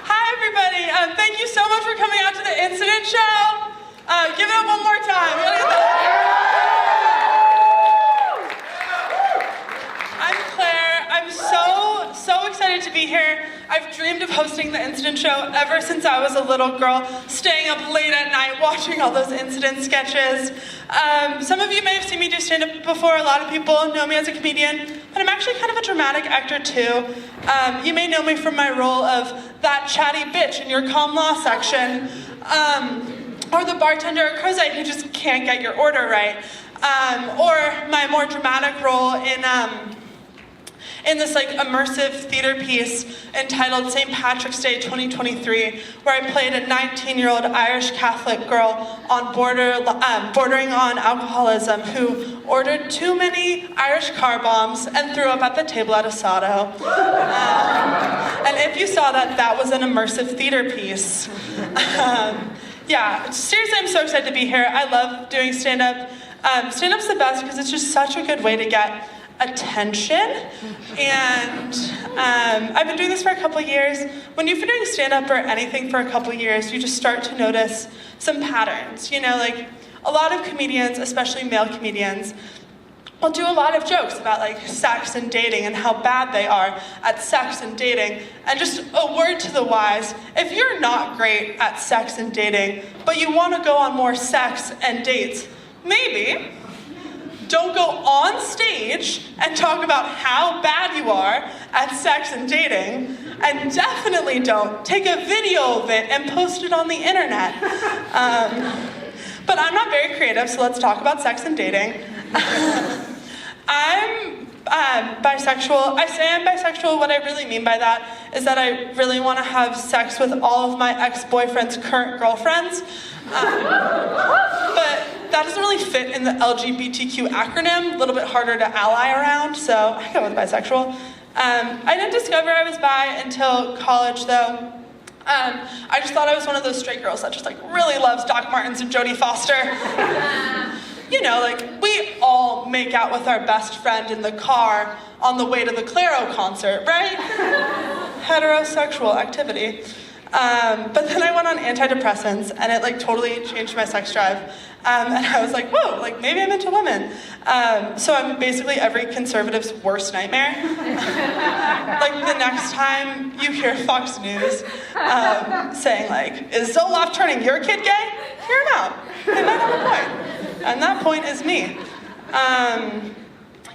Hi, everybody. Thank you so much for coming out to the Incident Show. Give it up one more time. I'm Claire. I'm so excited to be here. I've dreamed of hosting the Incident Show ever since I was a little girl, staying up late at night watching all those incident sketches. Some of you may have seen me do stand-up before. A lot of people know me as a comedian, but I'm actually kind of a dramatic actor too. You may know me from my role of that chatty bitch in your comm law section, or the bartender at Crozet who just can't get your order right, or my more dramatic role in this like immersive theater piece entitled St. Patrick's Day 2023, where I played a 19-year-old Irish Catholic girl on bordering on alcoholism who ordered too many Irish car bombs and threw up at the table at Asado. And if you saw that, that was an immersive theater piece. Yeah, seriously, I'm so excited to be here. I love doing stand-up. Stand-up's the best because it's just such a good way to get attention, and I've been doing this for a couple years. When you've been doing stand-up or anything for a couple years, you just start to notice some patterns. You know, like a lot of comedians, especially male comedians, will do a lot of jokes about like sex and dating and how bad they are at sex and dating. And just a word to the wise, if you're not great at sex and dating, but you want to go on more sex and dates, maybe don't go on stage and talk about how bad you are at sex and dating, and definitely don't take a video of it and post it on the internet. But I'm not very creative, so let's talk about sex and dating. I'm bisexual. I say I'm bisexual. What I really mean by that is that I really want to have sex with all of my ex-boyfriend's current girlfriends. But that doesn't really fit in the LGBTQ acronym, a little bit harder to ally around, so I go with bisexual. I didn't discover I was bi until college, though. I just thought I was one of those straight girls that just like really loves Doc Martens and Jodie Foster. You know, like we all make out with our best friend in the car on the way to the Clairo concert, right? Heterosexual activity. But then I went on antidepressants and it like totally changed my sex drive. And I was like, whoa, like maybe I'm into women. So I'm basically every conservative's worst nightmare. Like the next time you hear Fox News saying like, is Zoloft turning your kid gay? Hear him out. They might have a point. And that point is me.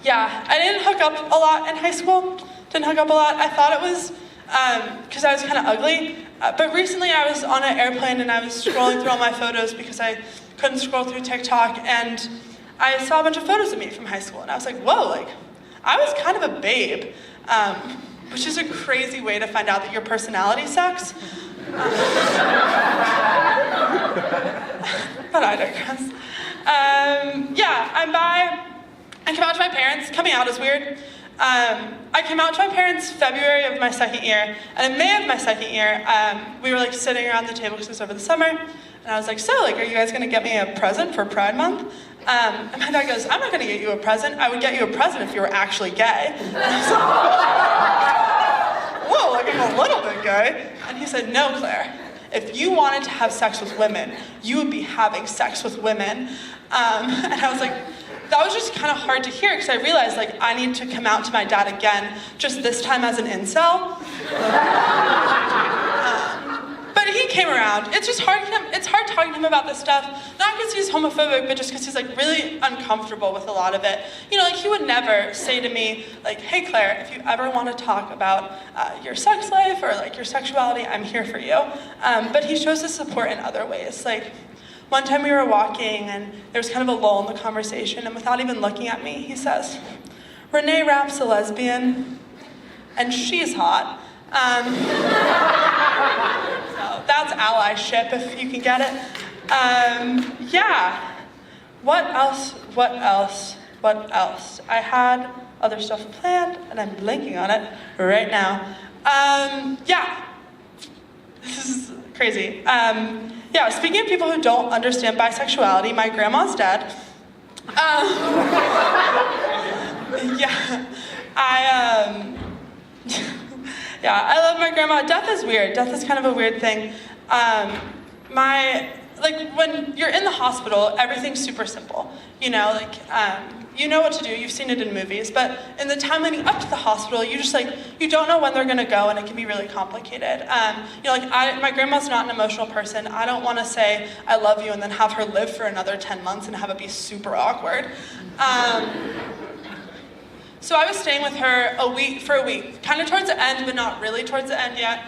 Yeah, I didn't hook up a lot in high school. Didn't hook up a lot. I thought it was because I was kind of ugly. But recently I was on an airplane and I was scrolling through all my photos because I couldn't scroll through TikTok, and I saw a bunch of photos of me from high school, and I was like, whoa, like, I was kind of a babe, which is a crazy way to find out that your personality sucks. But I digress. Yeah, I'm bi. I came out to my parents. Coming out is weird. I came out to my parents February of my second year, and in May of my second year, we were like sitting around the table because it was over the summer, and I was like, so, like, are you guys gonna get me a present for Pride Month? And my dad goes, I'm not gonna get you a present. I would get you a present if you were actually gay. And I was like, whoa, like I'm a little bit gay. And he said, no, Claire, if you wanted to have sex with women, you would be having sex with women. And I was like, that was just kind of hard to hear because I realized like I need to come out to my dad again, just this time as an incel. But he came around. It's just hard. It's hard talking to him about this stuff, not because he's homophobic, but just because he's like really uncomfortable with a lot of it. You know, like he would never say to me like, "Hey Claire, if you ever want to talk about your sex life or like your sexuality, I'm here for you." But he shows his support in other ways, like. One time we were walking and there was kind of a lull in the conversation, and without even looking at me, he says, Renee Rapp's a lesbian and she's hot. So that's allyship if you can get it. Yeah. What else? I had other stuff planned and I'm blanking on it right now. Yeah. This is crazy. Yeah, speaking of people who don't understand bisexuality, my grandma's dead. Yeah, Yeah, I love my grandma. Death is weird. Death is kind of a weird thing. When you're in the hospital, everything's super simple. You know, you know what to do. You've seen it in movies. But in the time leading up to the hospital, you don't know when they're going to go, and it can be really complicated. My grandma's not an emotional person. I don't want to say I love you and then have her live for another 10 months and have it be super awkward. So I was staying with her for a week, kind of towards the end, but not really towards the end yet.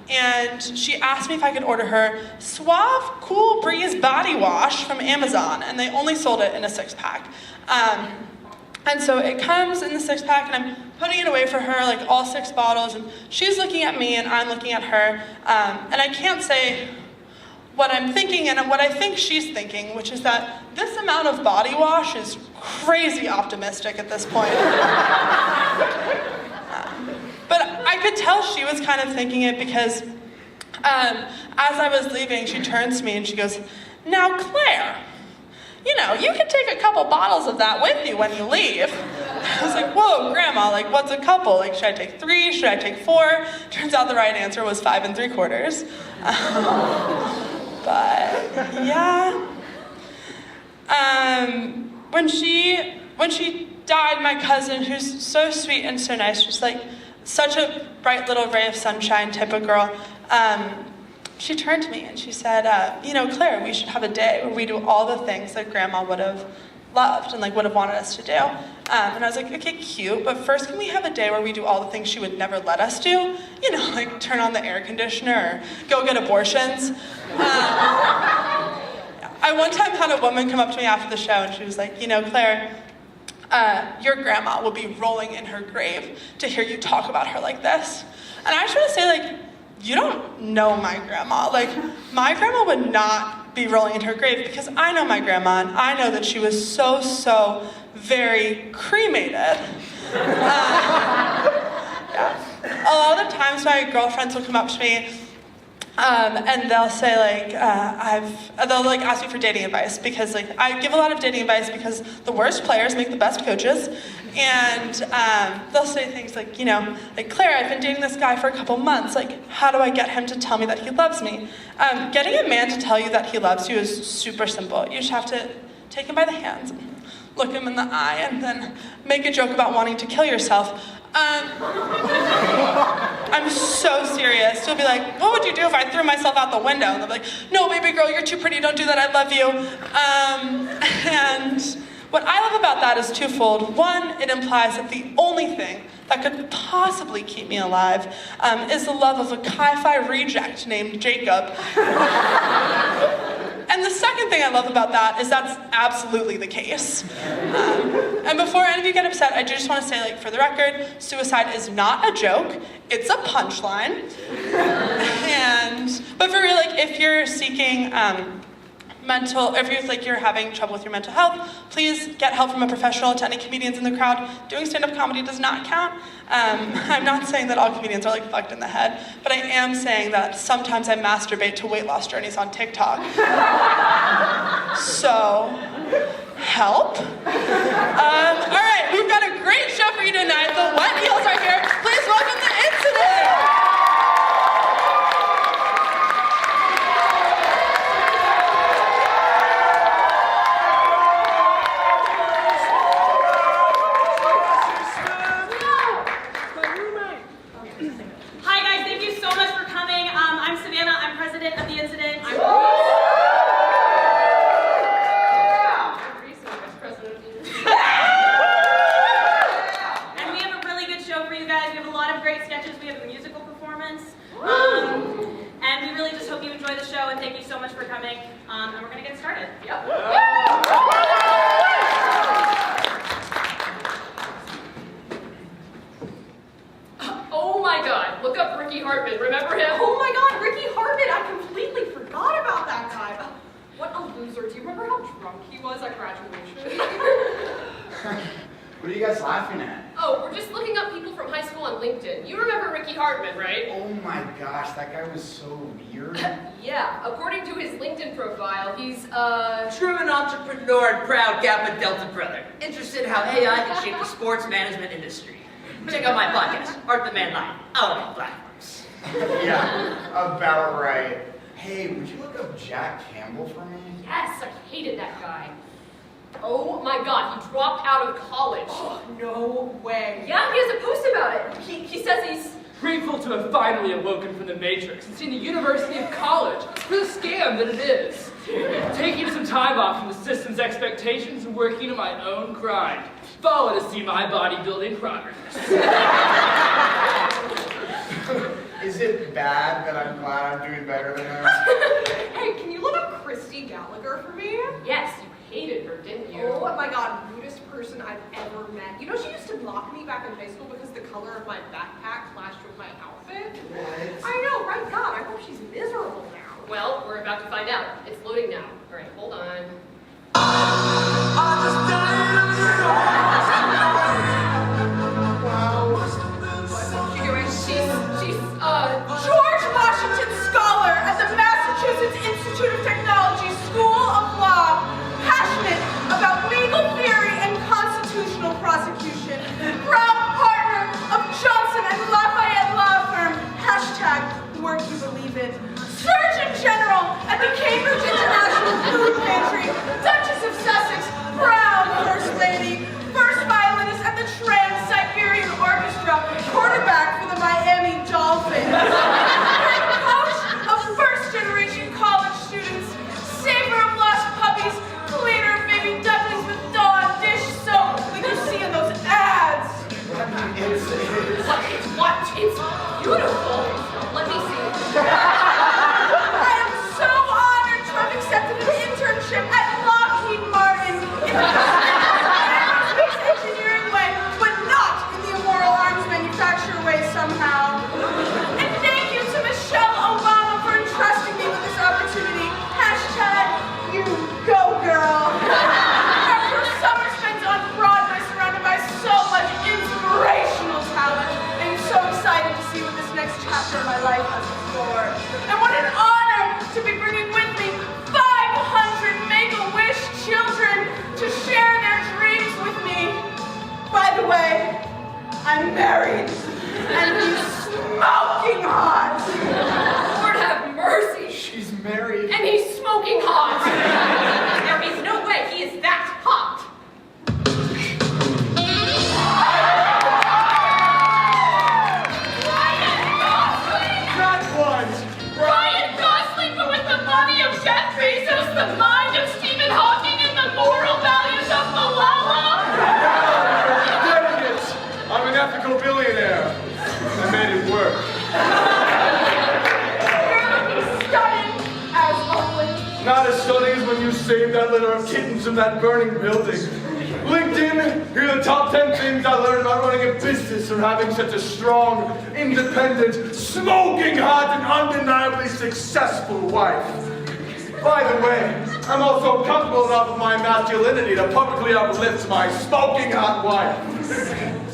And she asked me if I could order her Suave Cool Breeze body wash from Amazon, and they only sold it in a 6-pack. And so it comes in the 6-pack, and I'm putting it away for her, like all 6 bottles, and she's looking at me, and I'm looking at her, and I can't say what I'm thinking and what I think she's thinking, which is that this amount of body wash is crazy optimistic at this point. But I could tell she was kind of thinking it because as I was leaving, she turns to me and she goes, "Now, Claire, you know, you can take a couple bottles of that with you when you leave." I was like, "Whoa, Grandma, like, what's a couple? Like, should I take 3? Should I take 4? Turns out the right answer was 5 3/4. But, yeah. When she died, my cousin, who's so sweet and so nice, just like such a bright little ray of sunshine type of girl, she turned to me and she said, "Claire, we should have a day where we do all the things that Grandma would have loved and like would have wanted us to do." And I was like, "Okay, cute, but first can we have a day where we do all the things she would never let us do? You know, like turn on the air conditioner or go get abortions." I one time had a woman come up to me after the show and she was like, "Claire, your grandma will be rolling in her grave to hear you talk about her like this." And I just want to say, like, you don't know my grandma. Like, my grandma would not be rolling in her grave because I know my grandma and I know that she was so, so very cremated. Yeah. A lot of the times my girlfriends will come up to me and they'll say they'll ask me for dating advice because I give a lot of dating advice because the worst players make the best coaches, and they'll say things like, "Claire, I've been dating this guy for a couple months. Like, how do I get him to tell me that he loves me?" Getting a man to tell you that he loves you is super simple. You just have to take him by the hands, and look him in the eye, and then make a joke about wanting to kill yourself. I'm so serious. You'll be like, "What would you do if I threw myself out the window?" And they'll be like, "No, baby girl, you're too pretty, don't do that, I love you." And what I love about that is twofold. One, it implies that the only thing that could possibly keep me alive is the love of a Chi-Fi reject named Jacob. And the second thing I love about that is that's absolutely the case. And before any of you get upset, I just want to say, for the record, suicide is not a joke. It's a punchline. But for real, if you're seeking if you're having trouble with your mental health, please get help from a professional. To any comedians in the crowd, doing stand-up comedy does not count. I'm not saying that all comedians are fucked in the head, but I am saying that sometimes I masturbate to weight loss journeys on TikTok. So, help. All right, we've got a great show for you tonight. The Wet Heels are here. Please welcome the Incident. What are you guys laughing at? Oh, we're just looking up people from high school on LinkedIn. You remember Ricky Hartman, right? Oh my gosh, that guy was so weird. Yeah, according to his LinkedIn profile, he's, Truman entrepreneur and proud Kappa Delta brother. Interested in how AI can shape the sports management industry. Check out my podcast, Art the Man Live, out on platforms. Yeah, about right. Hey, would you look up Jack Campbell for me? Yes, I hated that guy. Oh my god, he dropped out of college. Oh, no way. Yeah, he has a post about it. He says he's... Grateful to have finally awoken from the Matrix and seen the University of College for the scam that it is. Taking some time off from the system's expectations and working on my own grind. Follow to see my bodybuilding progress. Is it bad that I'm glad I'm doing better than her? Hey, can you look up Christy Gallagher for me? Yes, you hated her, didn't you? Oh my god, rudest person I've ever met. You know, she used to block me back in high school because the color of my backpack clashed with my outfit. What? I know, right? God, I hope she's miserable now. Well, we're about to find out. It's loading now. All right, hold on. What's she doing? She's George Washington Scholar at the Massachusetts Institute of Technology School of Law, passionate about legal theory and constitutional prosecution, proud partner of Johnson and Lafayette Law Firm, hashtag work you believe in, Surgeon General at the Cambridge International Food Pantry, Duchess of Sussex, proud First Lady, first violinist at the Trans-Siberian Orchestra, quarterback for the Miami Dolphins, head coach of first-generation college students, saver of lost puppies, cleaner of baby ducklings with Dawn dish soap like you see in those ads. what? It's beautiful. Let me see. I am so honored to have accepted an internship at Lockheed Martin in the aerospace engineering way, but not in the immoral arms manufacturer way somehow. And thank you to Michelle Obama for entrusting me with this opportunity. Hashtag you go girl. After a summer spent on Broadway surrounded by so much inspirational talent, I'm so excited to see what this next chapter of my life has in store. And what an honor to be bringing with me 500 Make-A-Wish children to share their dreams with me. By the way, I'm married, and he's smoking hot. Lord have mercy. She's married. And he's smoking hot. There is no way he is that hot. That was Ryan Gosling, but with the body of Jeff Bezos, the mind of Stephen Hawking, and the moral values of Malala. Delegates, I'm an ethical billionaire. I made it work. You're looking stunning, as always. Not as stunning as when you saved that litter of kittens from that burning building. LinkedIn, here are the top 10 things I learned about running a business or having such a strong, independent, smoking hot, and undeniably successful wife. By the way, I'm also comfortable enough with my masculinity to publicly uplift my smoking hot wife.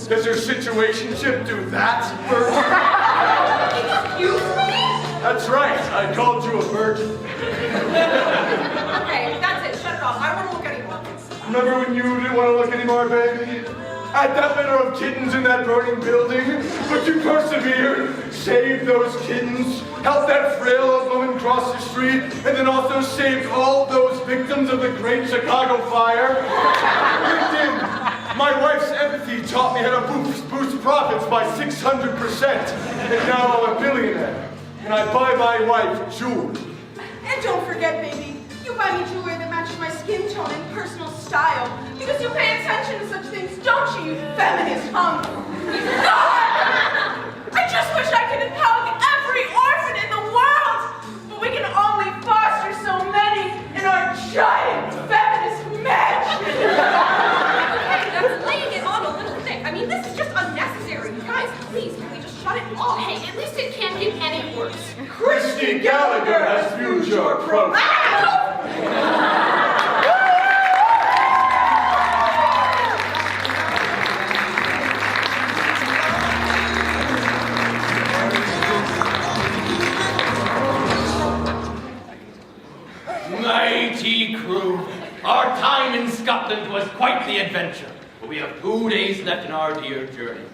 Does your situationship do that, virgin? Excuse me? That's right, I called you a virgin. Okay, that's it. Shut it off. I don't want to look anymore. Remember when you didn't want to look anymore, baby? I had that litter of kittens in that burning building, but you persevered, saved those kittens, helped that frail old woman cross the street, and then also saved all those victims of the Great Chicago Fire. LinkedIn, my wife's empathy taught me how to boost profits by 600%, and now I'm a billionaire, and I buy my wife jewelry. And don't forget, baby, you buy me jewelry that matches my skin tone and personal style. Because you pay attention to such things, don't you, you feminist hunk? God! I just wish I could empower every orphan in the world! But we can only foster so many in our giant feminist mansion! Okay, that's laying it on a little thick. I mean, this is just unnecessary. You guys, please, can we just shut it off? Hey, at least it can't get any worse. Christy Gallagher has viewed your profile. Mighty crew, our time in Scotland was quite the adventure, but we have 2 days left in our dear journey.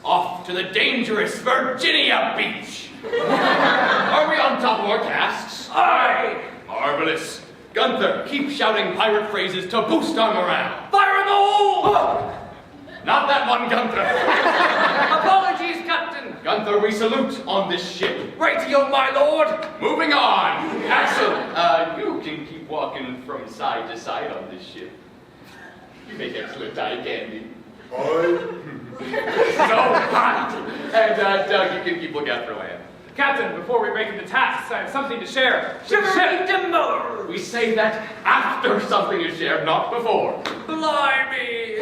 Off to the dangerous Virginia Beach. Are we on top of our tasks? Aye. Marvelous. Gunther, keep shouting pirate phrases to boost our morale. Fire in the hole! Not that one, Gunther. Apologies, Captain. Gunther, we salute on this ship. Rightio, my lord. Moving on. Axel, you can keep walking from side to side on this ship. You make excellent eye candy. So hot. And Doug, you can keep looking out for land. Captain, before we break into tasks, I have something to share. Shivery timber. We say that after something is shared, not before. Blimey.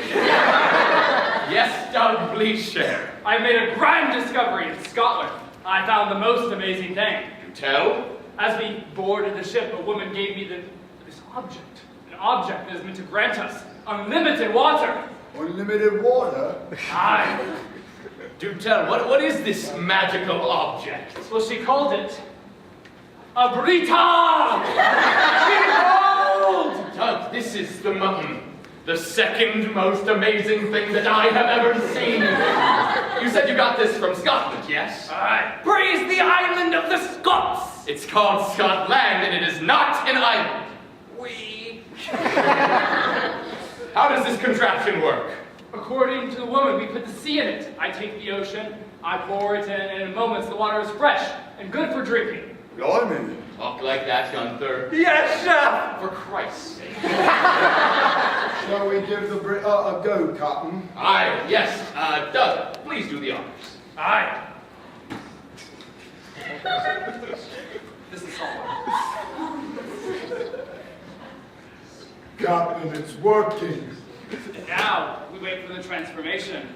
Yes, Doug, please share. I made a grand discovery in Scotland. I found the most amazing thing. You tell? As we boarded the ship, a woman gave me this object. An object that is meant to grant us unlimited water. Unlimited water? Aye. Do tell, what is this magical object? Well, she called it a Brita! Behold! Doug, this is the second most amazing thing that I have ever seen. You said you got this from Scotland, yes? Aye. Praise the island of the Scots. It's called Scotland, and it is not an island. We. How does this contraption work? According to the woman, we put the sea in it. I take the ocean, I pour it in, and in moments the water is fresh and good for drinking. Blimey. Talk like that, Gunther. Yes, chef. For Christ's sake. Shall we give the Brit a go, Captain? Aye, yes. Doug, please do the honors. Aye. This is all. Captain, it's working. Now, we wait for the transformation.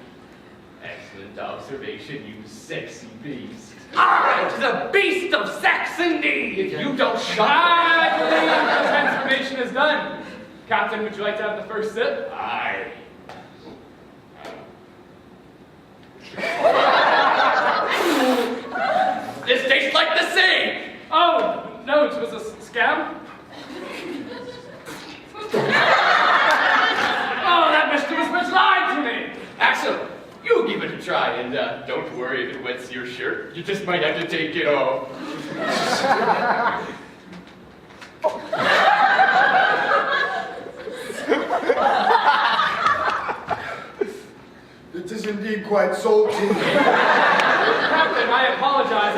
Excellent observation, you sexy beast. I, the beast of Saxony. If you don't shut I believe the transformation is done. Captain, would you like to have the first sip? Aye. This tastes like the sea! Oh, no, it was a scam? Oh, that mischievous bitch lied to me! Axel, you give it a try, and don't worry if it wets your shirt. You just might have to take it off. It is indeed quite salty. Captain, I apologize.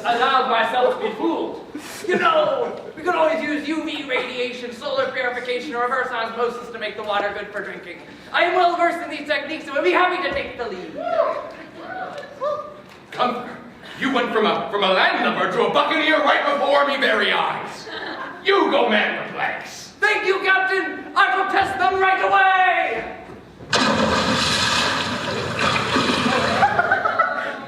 I allowed myself to be fooled. You know, we could always use UV radiation, solar purification, or reverse osmosis to make the water good for drinking. I am well versed in these techniques and would be happy to take the lead. Gunther, you went from a landlubber to a buccaneer right before me very eyes. You go man the planks. Thank you, Captain. I will test them right away.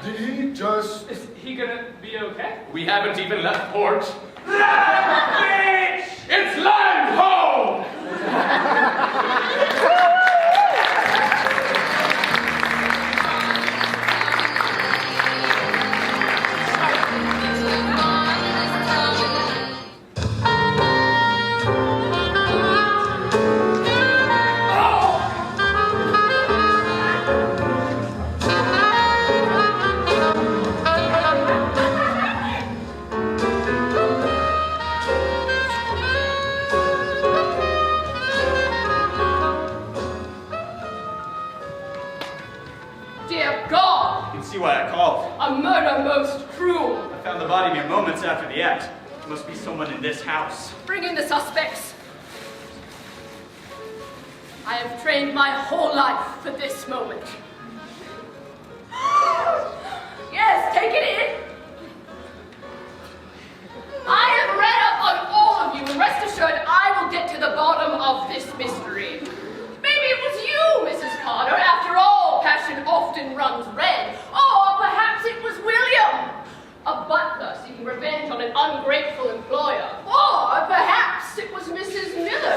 Did he just... Is he gonna be okay? We haven't even left port. Bitch! It's land ho! Dear God! You can see why I called. A murder most cruel! I found the body mere moments after the act. There must be someone in this house. Bring in the suspects. I have trained my whole life for this moment. Yes, take it in. I have read up on all of you, and rest assured I will get to the bottom of this mystery. Maybe it was you, Mrs. Carter. After all, passion often runs red. Or perhaps it was William, a butler seeking revenge on an ungrateful employer. Or perhaps it was Mrs. Miller.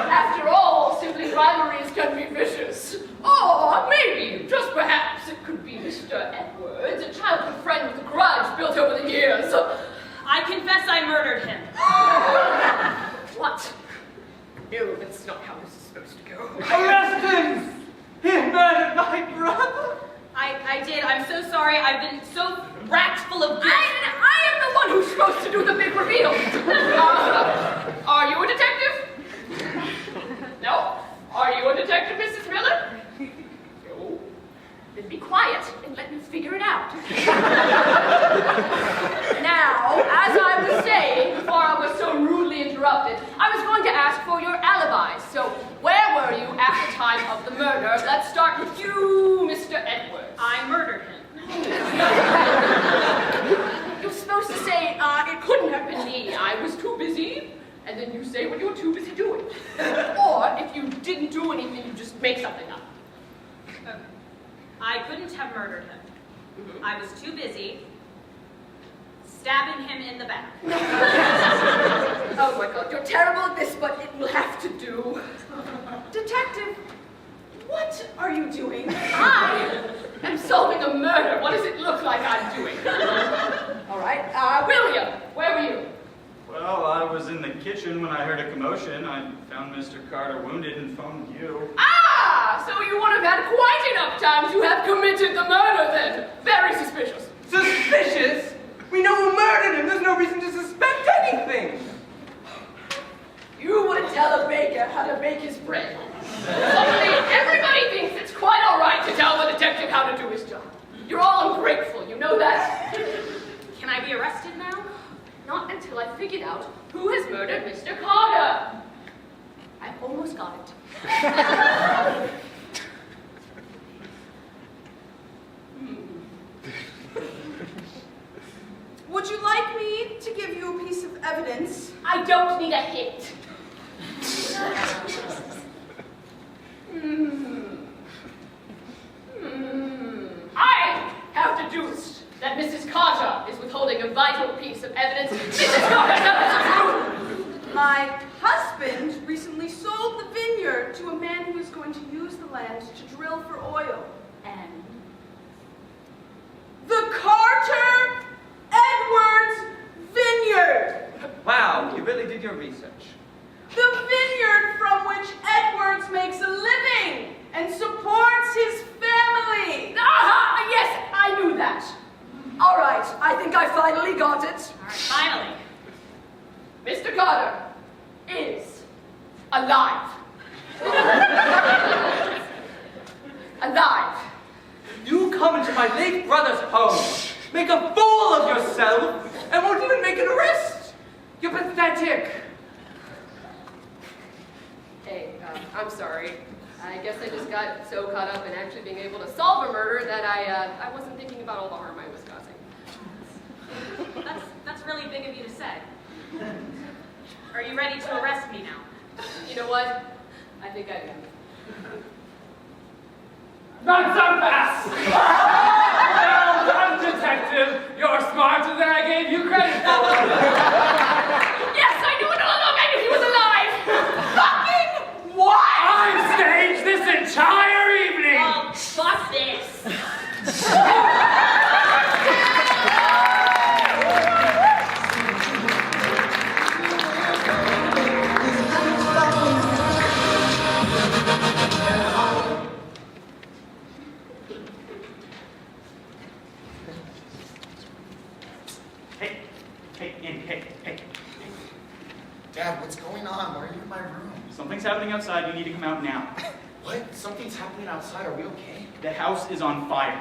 After all, sibling rivalries can be vicious. Or maybe, just perhaps, it could be Mr. Edwards, a childhood friend with a grudge built over the years. I confess I murdered him. What? No, that's not how this is supposed to go. Arrest him! He murdered my brother! I I did. I'm so sorry. I've been so racked full of guilt. I am the one who's supposed to do the big reveal. Are you a detective? No? Are you a detective, Mrs. Miller? No. Then be quiet and let me figure it out. Now, as I was saying, before I was so rudely interrupted, I was going to ask for your alibis. So, where were you at the time of the murder? Let's start with you, Mr. Edwards. I murdered him. You're supposed to say, it couldn't have been me. I was too busy. And then you say what you were too busy doing. Or, if you didn't do anything, you just make something up. Okay. I couldn't have murdered him. I was too busy stabbing him in the back. Oh my God, you're terrible at this, but it will have to do. Detective, what are you doing? I am solving a murder. What does it look like I'm doing? All right, William, where were you? Well, I was in the kitchen when I heard a commotion. I found Mr. Carter wounded and phoned you. Ah, so you would have had quite enough time to have committed the murder then. Very suspicious. Suspicious? We know who murdered him. There's no reason to suspect anything. You wouldn't tell a baker how to bake his bread. Suddenly, everybody thinks it's quite all right to tell the detective how to do his job. You're all ungrateful, you know that? Can I be arrested now? Not until I figured out who has murdered Mr. Carter. I've almost got it. Would you like me to give you a piece of evidence? I don't need a hint. I have deduced that Mrs. Carter is withholding a vital piece of evidence. Mrs. Carter, tell us the truth! My husband recently sold the vineyard to a man who is going to use the land to drill for oil. And The Carter Edwards Vineyard! Wow, you really did your research. The vineyard from which Edwards makes a living and supports his family! aha! Yes, I knew that. All right, I think I finally got it. All right, finally. Mr. Carter is alive. Alive. You come into my late brother's home, make a fool of yourself, and won't even make an arrest. You're pathetic. Hey, I'm sorry. I guess I just got so caught up in actually being able to solve a murder that I wasn't thinking about all the harm I was causing. That's really big of you to say. Are you ready to arrest me now? You know what? I think I am. Not so fast! Well done, detective! You're smarter than I gave you credit for! Yes, I knew it all along! I knew he was alive! Fucking what? I've staged this entire evening! Well, fuck this. Hey. Dad, what's going on? Why are you in my room? Something's happening outside. You need to come out now. What? Something's happening outside. Are we okay? The house is on fire.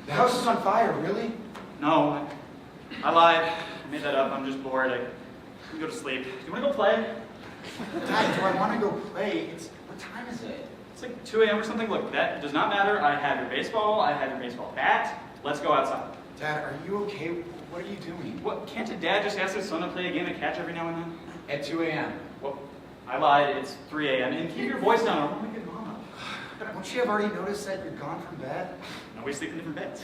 The house is on fire, really? No, I lied. I made that up. I'm just bored. I can go to sleep. Do you want to go play? Dad, do I want to go play? What time is it? It's like 2 a.m. or something. Look, that does not matter. I have your baseball. I have your baseball bat. Let's go outside. Dad, are you okay? What are you doing? What? Can't a dad just ask his son to play a game of catch every now and then? At 2 a.m. Well, I lied. It's 3 a.m. And keep your voice down. I want to get mama. Won't she have already noticed that you're gone from bed? No, we sleep in different beds.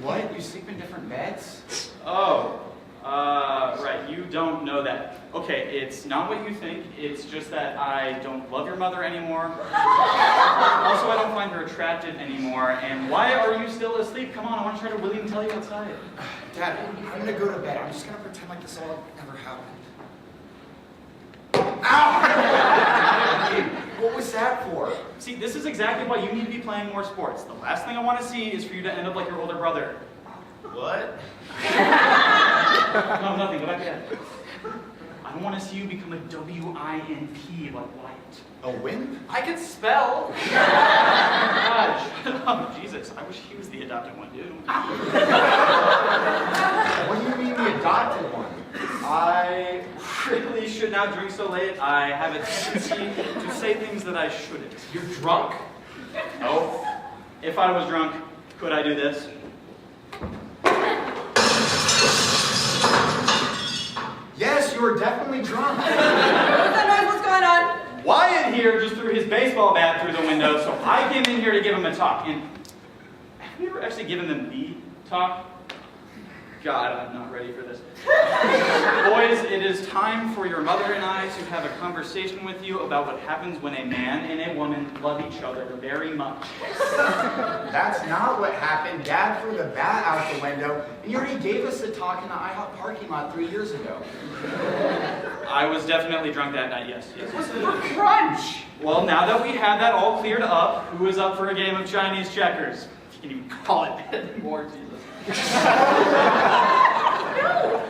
What? You sleep in different beds? Oh, right. You don't know that. Okay, it's not what you think. It's just that I don't love your mother anymore. Also, I don't find her attractive anymore. And why are you still asleep? Come on, I want to try to William tell you outside. Dad, I'm gonna go to bed. I'm just gonna pretend like this all never happened. Ow! What was that? that for? See, this is exactly why you need to be playing more sports. The last thing I want to see is for you to end up like your older brother. What? No, nothing. Go back to bed. I don't want to see you become a W-I-N-P like White. A wimp? I could spell. God, oh, Jesus. I wish he was the adopted one, dude. What do you mean the adopted one? I really should not drink so late. I have a tendency to say things that I shouldn't. You're drunk? Oh, if I was drunk, could I do this? Yes, you were definitely drunk. What's that noise? What's going on? Wyatt here just threw his baseball bat through the window, so I came in here to give him a talk. And have we ever actually given them the talk? God, I'm not ready for this. Boys, it is time for your mother and I to have a conversation with you about what happens when a man and a woman love each other very much. That's not what happened. Dad threw the bat out the window, and he already gave us the talk in the IHOP parking lot 3 years ago. I was definitely drunk that night, yes. It was for crunch. Well, now that we have that all cleared up, who is up for a game of Chinese checkers? You can even call it that anymore, Jesus. No,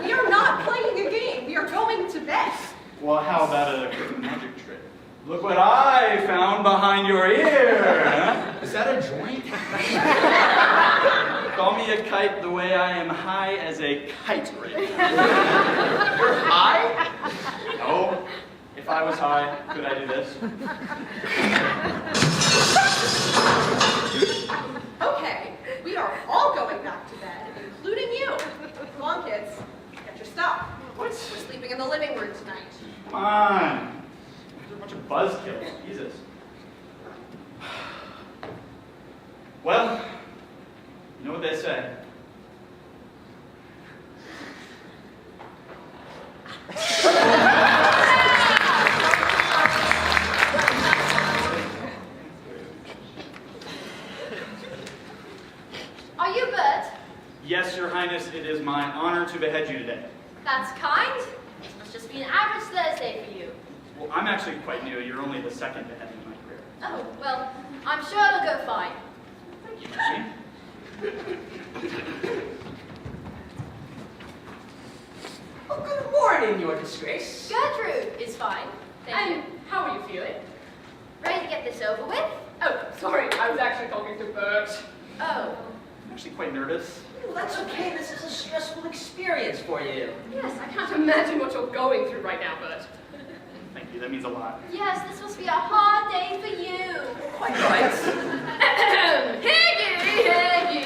we are not playing a game. We are going to bed. Well, how about a quick magic trick? Look what I found behind your ear! Is that a joint? Call me a kite the way I am high as a kite rig. You're high? No. If I was high, could I do this? Okay, we are all going back to bed, including you. Come on, kids. Get your stuff. What? We're sleeping in the living room tonight. Come on. They're a bunch of buzzkills. Jesus. Well, you know what they say. Are you Bert? Yes, Your Highness, it is my honor to behead you today. That's kind. This must just be an average Thursday for you. Well, I'm actually quite new. You're only the second beheading in my career. Oh, well, I'm sure it'll go fine. Thank you, Jimmy. Oh, good morning, Your Disgrace. Gertrude is fine. Thank you. How are you feeling? Ready to get this over with? Oh, sorry, I was actually talking to Bert. Oh, I'm actually quite nervous. Well, that's okay. This is a stressful experience for you. Yes, I can't imagine what you're going through right now, Bert. Thank you, that means a lot. yes, this must be a hard day for you. Quite right. Hear ye, hear ye.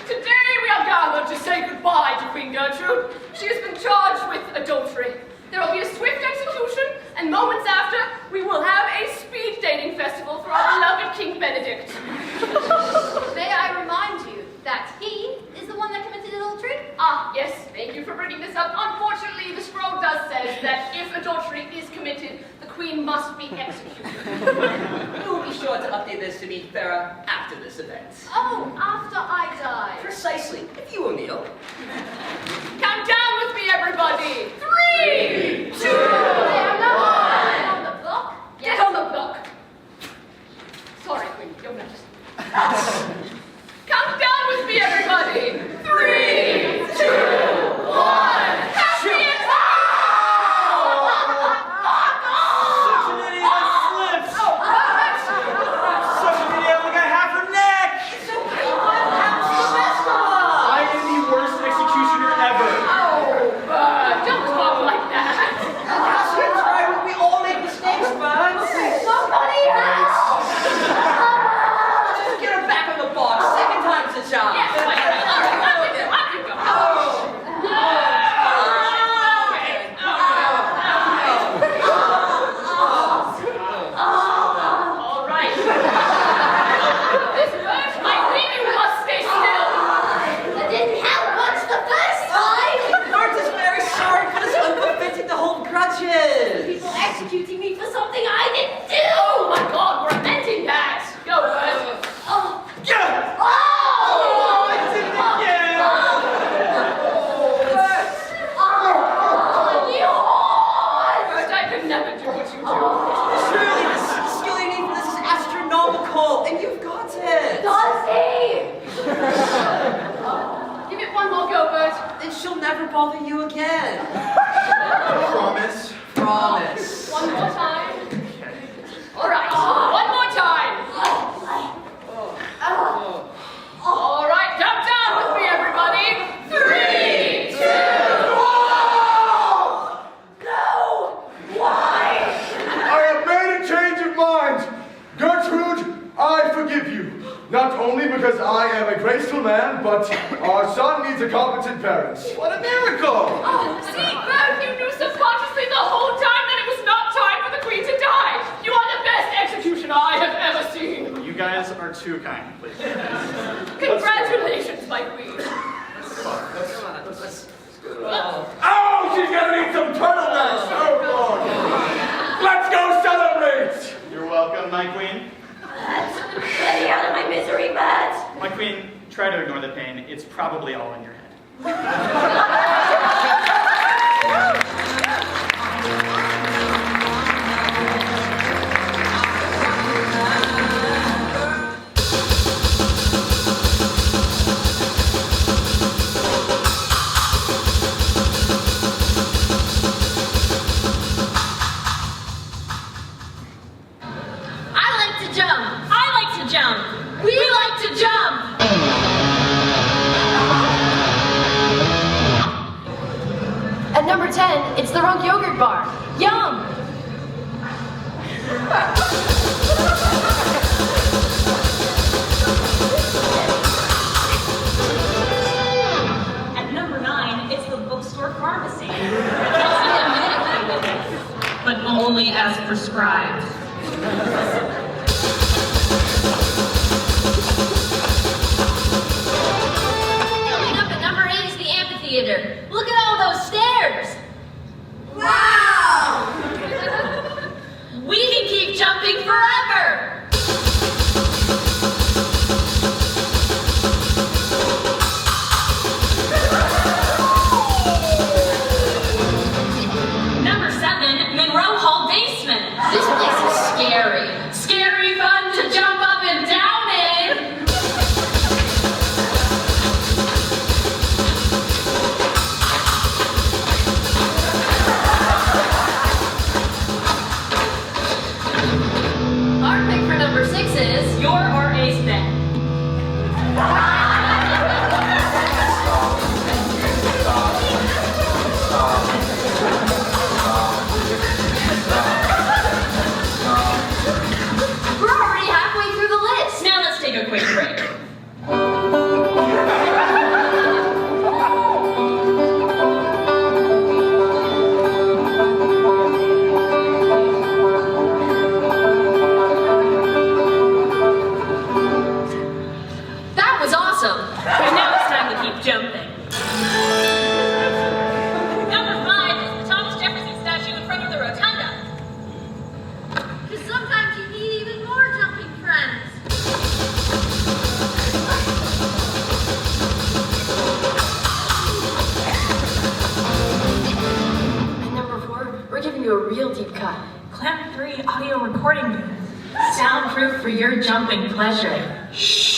Today we are gathered to say goodbye to Queen Gertrude. She has been charged with adultery. There will be a swift execution, and moments after, we will have a speed dating festival for our beloved King Benedict. May I remind you that he is the one that committed adultery? Ah, yes, thank you for bringing this up. Unfortunately, the scroll does say that if adultery is committed, the queen must be executed. We will be sure to update this to meet Farah after this event. Oh, after I die. Precisely. If you will kneel. Count down with me, everybody. 3, 2, 1. Get on the block. Get on the block. Sorry, Queen, Your Majesty. Count down with me, everybody. 3, 2, 1. Happy and Such an idiot, I slipped! Oh, what? Such an idiot, look at half her neck! It's okay, bother you again. Promise. Promise. One more time. All right, one more time. All right, jump down with me, everybody. 3, 2. No. Why? I have made a change of mind. Gertrude, I forgive you. Not only because I am a graceful man, but our son needs a competent parent. What a miracle! Oh, see, Bert, you knew subconsciously the whole time that it was not time for the queen to die. You are the best executioner I have ever seen. You guys are too kind, please. Congratulations, my queen. Oh, she's gonna need some turtlenecks! Oh, Lord! Let's go celebrate! You're welcome, my queen. Let me out of my misery, Matt. My queen, try to ignore the pain. It's probably all in your head. We like to jump. At number 10, it's the Runk Yogurt Bar. Yum! At number 9, it's the bookstore pharmacy. But only as prescribed. Theater. Look at all those stairs! Wow! We can keep jumping forever! Number 7, Monroe Hall Basement. This place is scary. Scary fun to jump up and down in! Number 6 is your or A's bet. We're already halfway through the list. Now let's take a quick break. But now it's time to keep jumping. Number 5 is the Thomas Jefferson statue in front of the rotunda. Because sometimes you need even more jumping friends. And number 4, we're giving you a real deep cut. Clamp 3 audio recording unit. Soundproof for your jumping pleasure. Shh.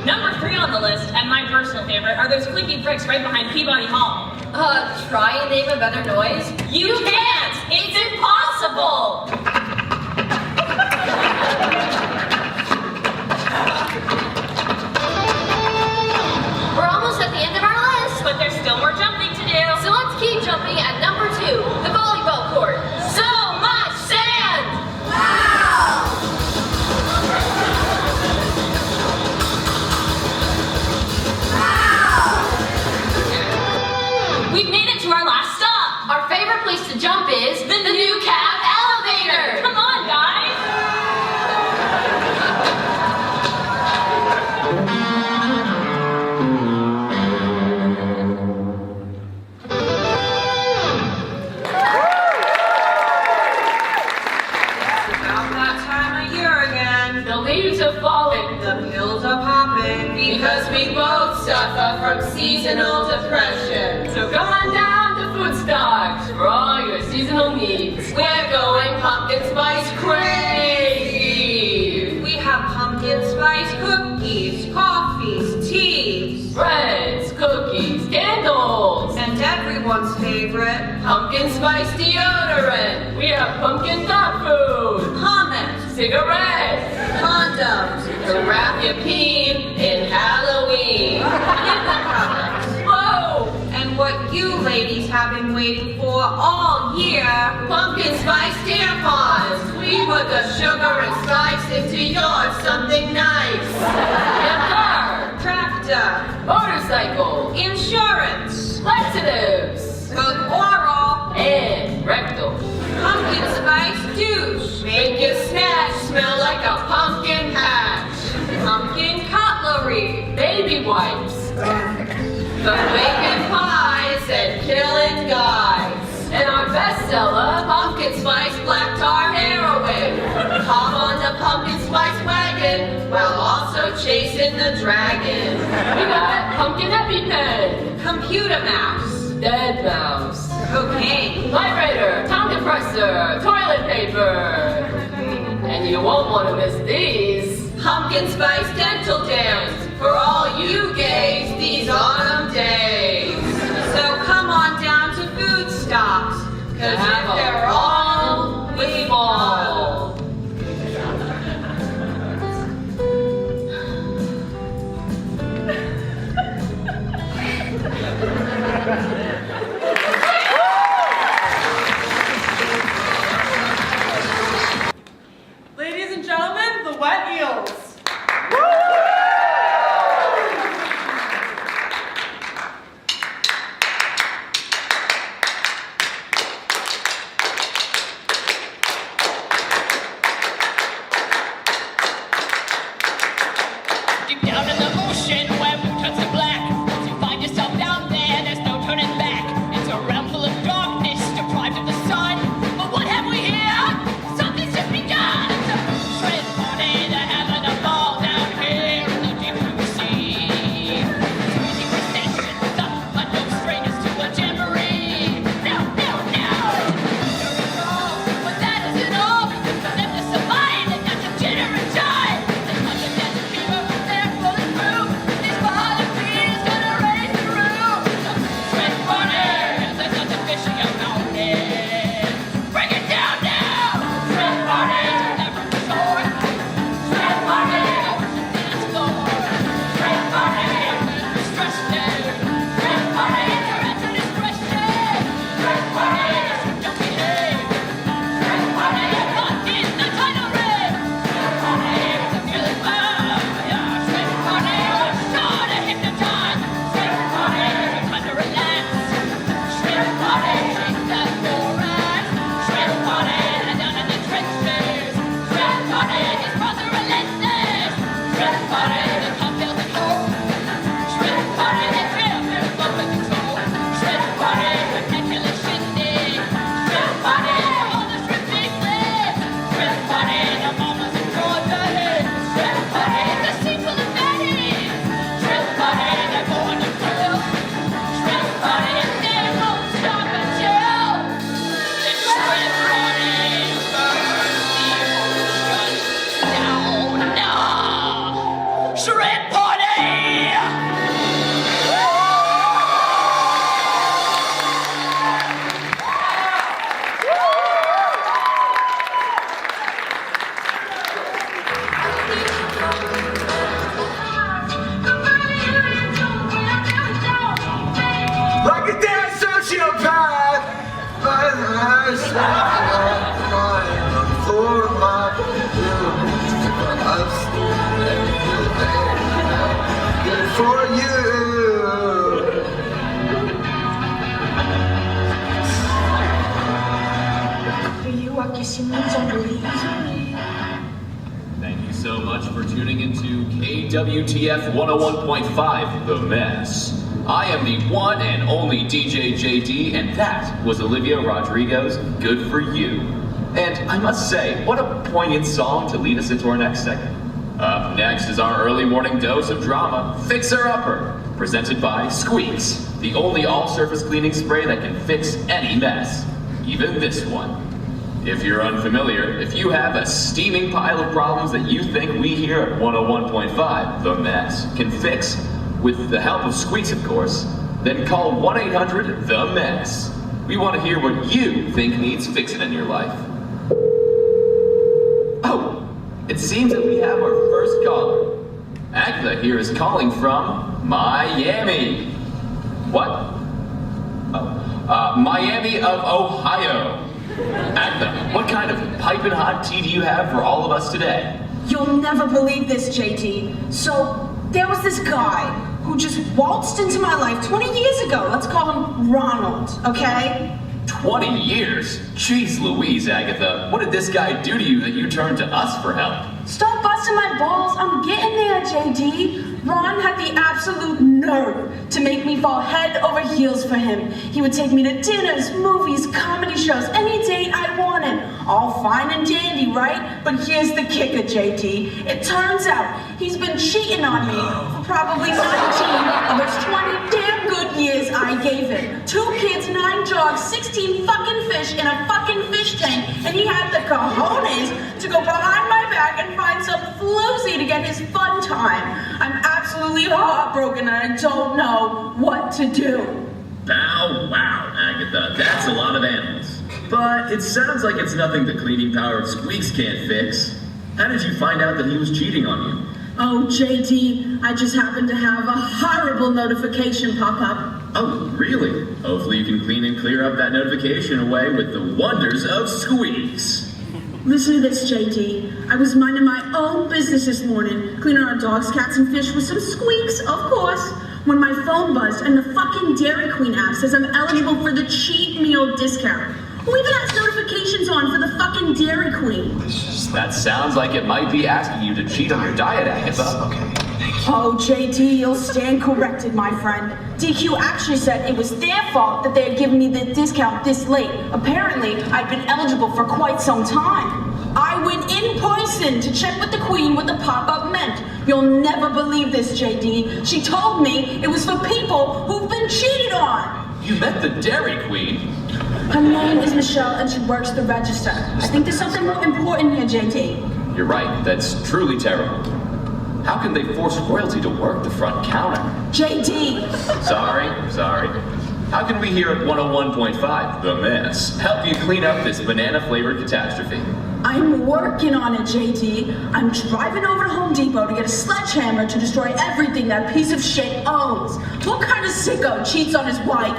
Number 3 on the list, and my personal favorite, are those clinking bricks right behind Peabody Hall. Try and name a better noise. You can't! It's impossible! We're almost at the end of our list. But there's still more jumping to do. So let's keep jumping at number 2, the volleyball court. So much sand! Wow! We've made it to our last stop. Our favorite place to jump is the new cab elevator. Come on, guys. The pills are popping because we both suffer from seasonal depression. So come on down to food stocks for all your seasonal needs. We're going pumpkin spice crazy. We have pumpkin spice cookies, coffees, teas, Breads, cookies, candles, and everyone's favorite, pumpkin spice deodorant. We have pumpkin dog food, hummus, cigarettes, condoms, to wrap your peen in Halloween. Whoa! And what you ladies have been waiting for all year, Pumpkin spice tampons. We put the sugar and spice into yours, something nice. Your car, tractor, motorcycle, insurance, laxatives, both oral, and rectal. pumpkin spice douche, Make your snatch smell like a pumpkin patch. pumpkin cutlery, Baby wipes. The bacon pies and killing guys. And our bestseller, pumpkin spice black tar heroin. Hop on the pumpkin spice wagon while also chasing the dragon. We got pumpkin EpiPen, computer mouse, dead mouse, cocaine, vibrator, tongue compressor, toilet paper. And you won't want to miss these. Pumpkin spice dental dams for all you gays these autumn days. So come on down to Food Stocks, To have a ball, we ball. Ladies and gentlemen, the Wet Eels. Deep down in the ocean where blue turns to black. Once you find yourself down there, there's no turning back. It's a realm full of darkness, deprived of the sun. But what have we here? Something should be done. Shred party, they're having a ball down here in the deep blue sea. Crazy processions up, but no strangers to a jamboree. No, no, no! There is all, but that isn't all. For them to survive, they've got to jitter and jive. They touch a desert fever, they're pulling through. This violent beat is gonna raise the roof. Shred party, there's nothing fishy about it. Bring it down now! Shred party, never resort. Shred party, dance floor. Shred party, stressed out. Shred party, you're at your discretion. Shred party, don't behave. Shred party, not in the title ring. Shred party, feeling well. Yeah, shred party, sure to hypnotize. Shred party, time to relax. Shred party, shake that thorax. Shred party, down in the trenches. Shred party, his brother relentless. Shred party, the cocktails at home. Shred party, the trip is under control. Shred party, ridiculous shindig. Shred party, all the shrimp faceless. Shred party, the mamas in Georgia. Shred party, the sea full of fatties. Shred party, they're going to grill. Shred party, they won't stop until the shred party burns the ocean down. Shred party! Like a damn sociopath, by the eyes for my for you. Thank you so much for tuning into KWTF 101.5, The Mess. I am the one and only DJ JD, and that was Olivia Rodrigo's Good For You. And I must say, what a poignant song to lead us into our next segment. Up next is our early morning dose of drama, Fixer Upper, presented by Squeaks. the only all-surface cleaning spray that can fix any mess, even this one. If you're unfamiliar, if you have a steaming pile of problems that you think we here at 101.5, The Mess, can fix, with the help of Squeaks, of course, then call 1-800-THE-MESS. We want to hear what you think needs fixing in your life. Oh, it seems that we have our first caller. Agatha here is calling from Miami. What? Oh, Miami of Ohio. Agatha, what kind of piping hot tea do you have for all of us today? You'll never believe this, JT. So, there was this guy who just waltzed into my life 20 years ago. Let's call him Ronald, okay? 20 years? Jeez Louise, Agatha. What did this guy do to you that you turned to us for help? Stop busting my balls. I'm getting there, JD. Ron had the absolute nerve to make me fall head over heels for him. He would take me to dinners, movies, comedy shows, any date I wanted. All fine and dandy, right? But here's the kicker, JD. It turns out he's been cheating on me for probably 19 of those 20 damn good years I gave him. 2 kids, 9 dogs, 16 fucking fish in a fucking fish tank, and he had the cojones to go behind my back and find some floozy to get his fun time. I'm absolutely heartbroken and I don't know what to do. Bow wow, Agatha. That's a lot of animals. But it sounds like it's nothing the cleaning power of Squeaks can't fix. How did you find out that he was cheating on you? Oh, JT, I just happened to have a horrible notification pop up. Oh, really? Hopefully you can clean and clear up that notification away with the wonders of Squeaks. Listen to this, JT. I was minding my own business this morning, cleaning our dogs, cats, and fish with some Squeaks, of course, when my phone buzzed and the fucking Dairy Queen app says I'm eligible for the cheat meal discount. Who even has notifications on for the fucking Dairy Queen? That sounds like it might be asking you to cheat on your diet, Agatha. Oh, JT, you'll stand corrected, my friend. DQ actually said it was their fault that they had given me the discount this late. Apparently, I'd been eligible for quite some time. I went in person to check with the Queen what the pop-up meant. You'll never believe this, JD. She told me it was for people who've been cheated on. You met the Dairy Queen? Her name is Michelle and she works the register. I think there's something more important here, JT. You're right, that's truly terrible. How can they force royalty to work the front counter? JD! Sorry. How can we here at 101.5, The Mess, help you clean up this banana-flavored catastrophe? I'm working on it, JD. I'm driving over to Home Depot to get a sledgehammer to destroy everything that piece of shit owns. What kind of sicko cheats on his wife?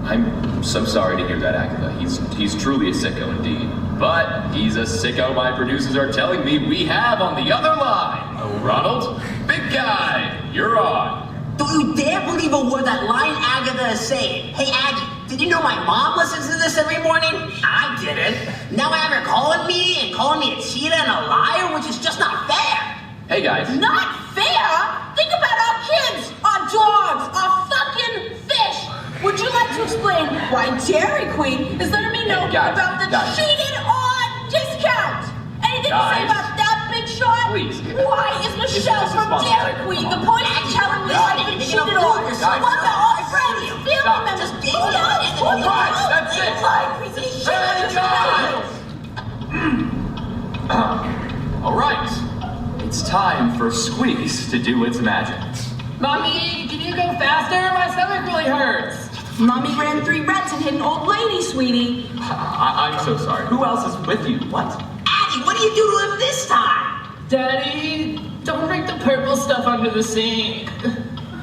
I'm so sorry to hear that, Agatha. He's truly a sicko indeed. But he's a sicko my producers are telling me we have on the other line. Ronald, big guy, you're on. Don't you dare believe a word that lying Agatha is saying. Hey, Aggie, did you know my mom listens to this every morning? I didn't. Now I have her calling me a cheater and a liar, which is just not fair. Hey, guys. Not fair? Think about our kids, our dogs, our fucking fish. Would you like to explain why Dairy Queen is letting me know about the cheated on discount? Anything to say about that, Big Shot? Please. Why is Michelle from Dairy Queen the point of telling me I've been cheated on? What about all friends, family members? Who knows? All right, that's it. All right, it's time for Squeaks to do its magic. Mommy, can you go faster? My stomach really hurts. Mommy ran 3 reds and hit an old lady, sweetie. I'm so sorry. Who else is with you? What? Aggie, what do you do to him this time? Daddy, don't bring the purple stuff under the sink.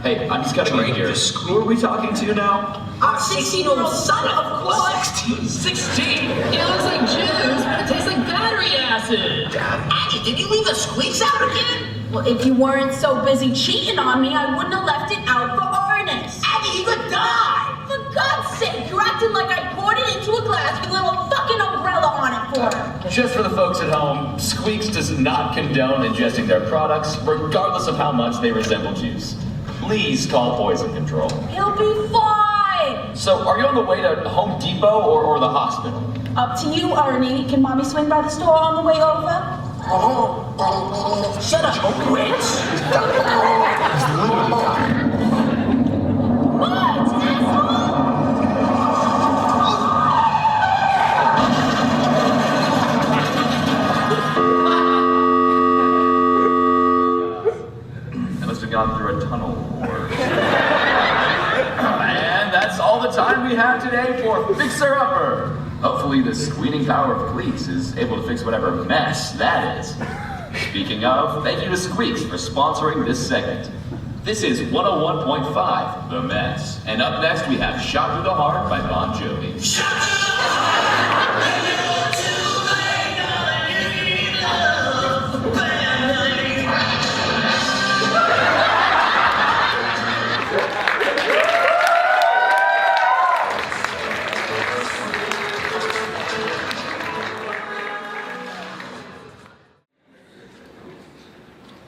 Hey, I'm just gonna get here. Who are we talking to now? Our 16-year-old son, of course. 16? It looks like juice, but it tastes like battery acid. Aggie, did you leave the Squeaks out again? Well, if you weren't so busy cheating on me, I wouldn't have left it out for Ernest. Aggie, he could die. For God's sake, you're acting like I poured it into a glass with a little fucking umbrella on it for him. Just for the folks at home, Squeaks does not condone ingesting their products, regardless of how much they resemble juice. Please call Poison Control. He'll be fine. So, are you on the way to Home Depot or the hospital? Up to you, Ernie. Can Mommy swing by the store on the way over? Shut up, witch. What? we have today for Fixer Upper. Hopefully the squealing power of Cleeks is able to fix whatever mess that is. Speaking of, thank you to Squeaks for sponsoring this segment. This is 101.5, The Mess. And up next we have Shot to the Heart by Bon Jovi. Shot to the heart!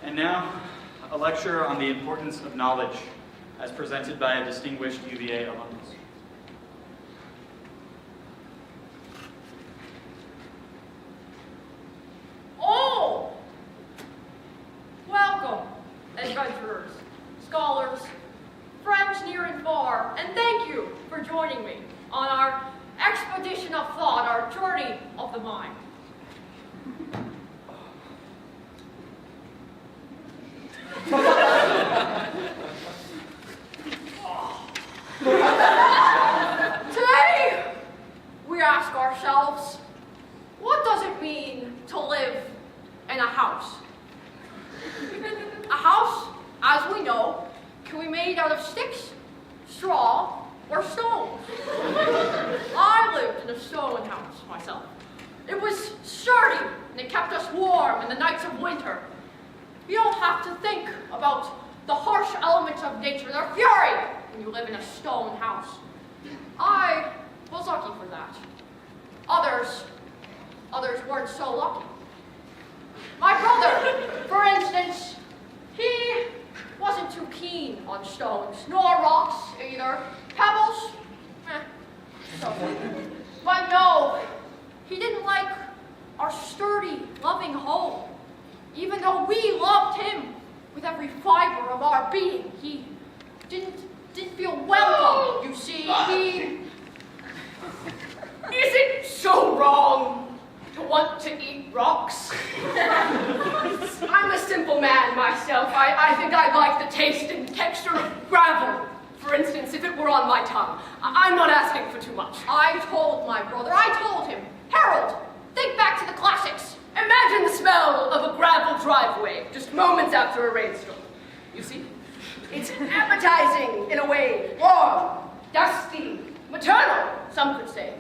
And now, a lecture on the importance of knowledge, as presented by a distinguished UVA alumnus. Oh! Welcome, adventurers, scholars, friends near and far, and thank you for joining me on our expedition of thought, our journey of the mind. Today, we ask ourselves, what does it mean to live in a house? A house, as we know, can be made out of sticks, straw, or stones. I lived in a stone house myself. It was sturdy, and it kept us warm in the nights of winter. You don't have to think about the harsh elements of nature, their fury, when you live in a stone house. I was lucky for that. Others weren't so lucky. My brother, for instance, he wasn't too keen on stones, nor rocks either. Pebbles, but no, he didn't like our sturdy, loving home. Even though we loved him with every fiber of our being, he didn't feel welcome, you see. Is it so wrong to want to eat rocks? I'm a simple man myself. I think I'd like the taste and texture of gravel, for instance, if it were on my tongue. I'm not asking for too much. I told him, Harold, think back to the classics. Imagine the smell of a gravel driveway just moments after a rainstorm. You see? It's appetizing in a way. Warm, dusty, maternal, some could say.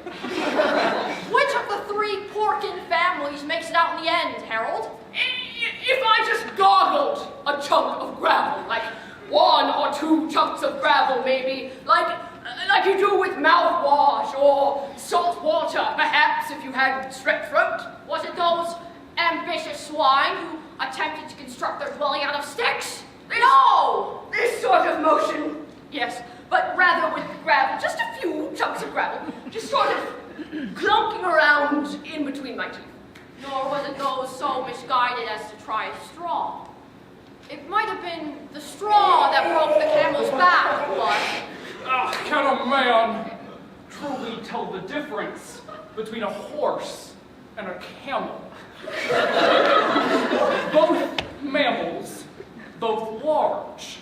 Which of the three Porkin families makes it out in the end, Harold? If I just goggled a chunk of gravel, like 1 or 2 chunks of gravel maybe, like you do with mouthwash or salt water, perhaps if you had strep throat. Was it those ambitious swine who attempted to construct their dwelling out of sticks? No! This sort of motion, yes, but rather with gravel, just a few chunks of gravel, just sort of clunking around in between my teeth. Nor was it those so misguided as to try straw. It might have been the straw that broke the camel's back, but... Can a man truly tell the difference between a horse and a camel? Both mammals, both large,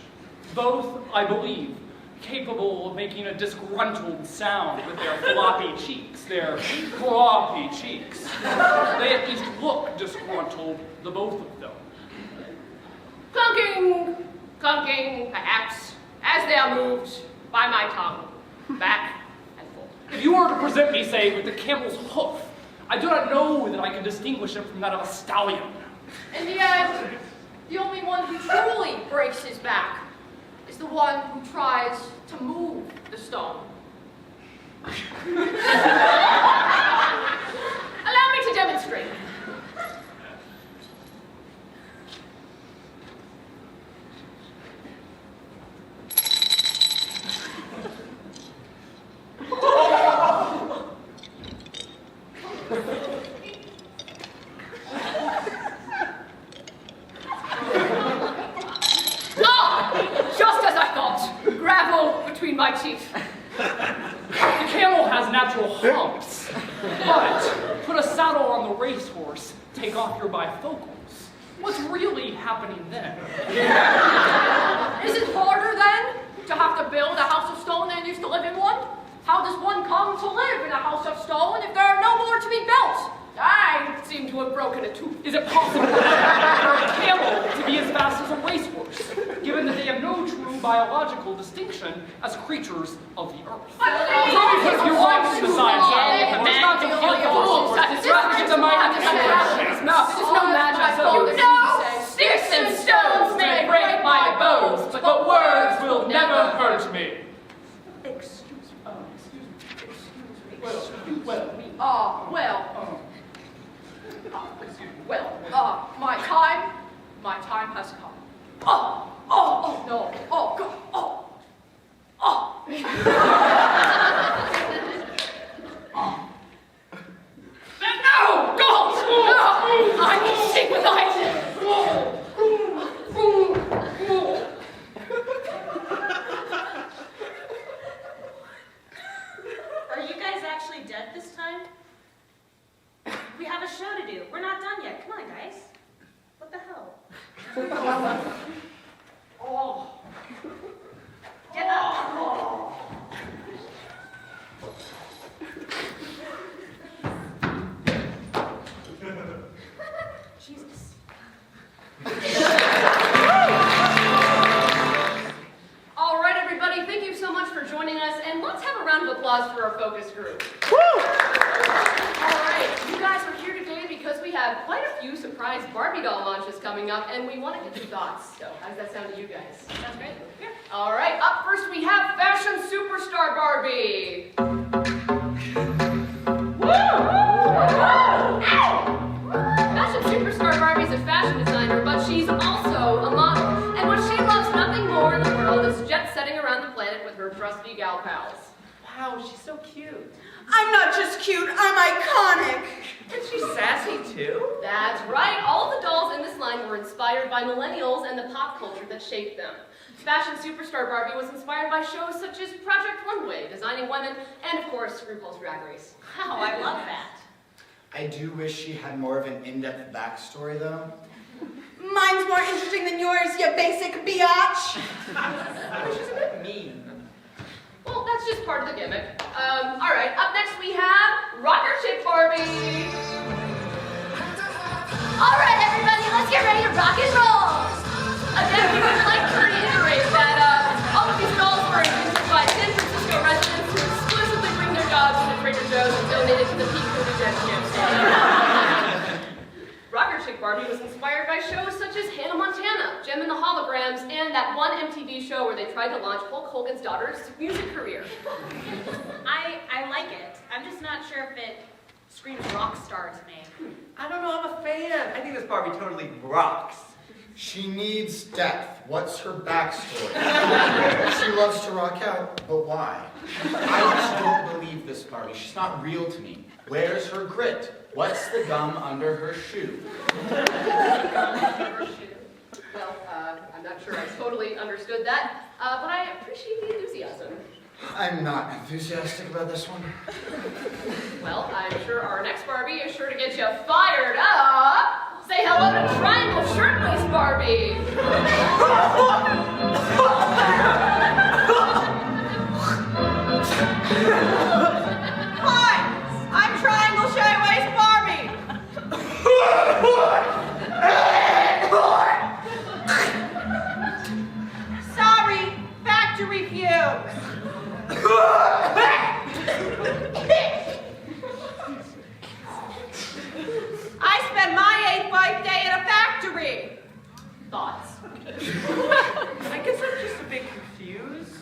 both, I believe, capable of making a disgruntled sound with their floppy cheeks, their floppy cheeks. They at least look disgruntled, the both of them. Clunking, perhaps, as they are moved by my tongue, back and forth. If you were to present me, say, with the camel's hoof, I do not know that I can distinguish it from that of a stallion. In the end, the only one who truly breaks his back is the one who tries to move the stone. Allow me to demonstrate. Just as I thought. Gravel between my teeth. The camel has natural humps, but put a saddle on the racehorse, take off your bifocals. What's really happening then? Is it harder then to have to build a house of stone than it is to live in one? How how does one come to live in a house of stone if there are no more to be built? I seem to have broken a tooth. Is it possible for a camel to be as fast as a racehorse, given that they have no true biological distinction as creatures of the earth? Because you like to decide that, it's not to kill the horse, it's rather to give the mighty This is no magic. No! Sticks and stones may break my bones, but words will never hurt me. Excuse me. My time has come. No. Oh, God. No, God! I'm sick with Are you guys actually dead this time? We have a show to do. We're not done yet. Come on, guys. What the hell? Get up. Jesus. All right, everybody, thank you so much for joining us, and let's have a round of applause for our focus group. All right, you guys are here today because we have quite a few surprise Barbie doll launches coming up, and we want to get your thoughts. So, how does that sound to you guys? Sounds great. Yeah. All right, up first we have Fashion Superstar Barbie. Fashion Superstar Barbie's a fashion designer, but she's also a model. And what she loves nothing more in the world is jet-setting around the planet with her trusty gal pals. Wow, she's so cute. I'm not just cute, I'm iconic. And she's sassy too. That's right. All of the dolls in this line were inspired by millennials and the pop culture that shaped them. Fashion Superstar Barbie was inspired by shows such as Project Runway, Designing Women, and of course, RuPaul's Drag Race. Wow, I love that. I do wish she had more of an in-depth backstory, though. Mine's more interesting than yours, you basic biatch. She's a bit mean. Well, that's just part of the gimmick. All right, up next we have Rocker Chick Barbie. All right, everybody, let's get ready to rock and roll. Again, we would like to reiterate that all of these dolls were invented by San Francisco residents who exclusively bring their dogs to Trader Joe's and donate it to the Peak Food Initiative. Rocker Chick Barbie was inspired by shows such as Hannah Montana, Jem and the Holograms, and that one MTV show where they tried to launch Hulk Hogan's daughter's music career. I like it. I'm just not sure if it screams rock star to me. I don't know, I'm a fan. I think this Barbie totally rocks. She needs depth. What's her backstory? She loves to rock out, but why? I just don't believe this Barbie. She's not real to me. Where's her grit? What's the gum under her shoe? Well, I'm not sure I totally understood that, but I appreciate the enthusiasm. I'm not enthusiastic about this one. Well, I'm sure our next Barbie is sure to get you fired up. Say hello to Triangle Shirtwaist Barbie. Hi, I'm Triangle Shirtwaist Barbie. Sorry, factory fumes. I spent my 8th birthday in a factory. Thoughts? I guess I'm just a bit confused.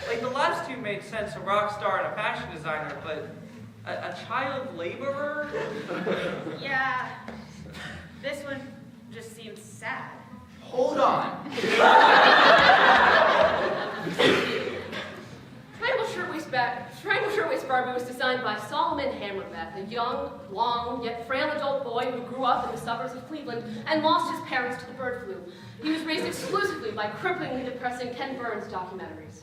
Like, the last two made sense, a rock star and a fashion designer, but a child laborer? Yeah. This one just seems sad. Hold on. Triangle Shirtwaist Barbie was designed by Solomon Hammerbeck, a young, long, yet frail adult boy who grew up in the suburbs of Cleveland and lost his parents to the bird flu. He was raised exclusively by cripplingly depressing Ken Burns documentaries.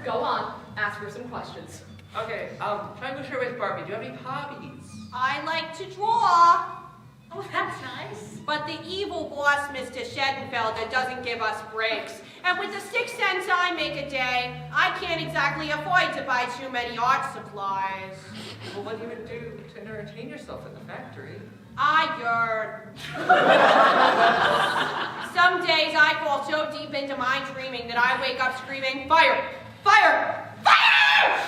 Go on, ask her some questions. Okay, Triangle Shirtwaist Barbie, do you have any hobbies? I like to draw. Oh, that's nice. But the evil boss, Mr. Schedenfelder, doesn't give us breaks. And with the 6 cents I make a day, I can't exactly afford to buy too many art supplies. Well, what do you do to entertain yourself in the factory? I yearn. Some days I fall so deep into my dreaming that I wake up screaming, fire, fire, fire!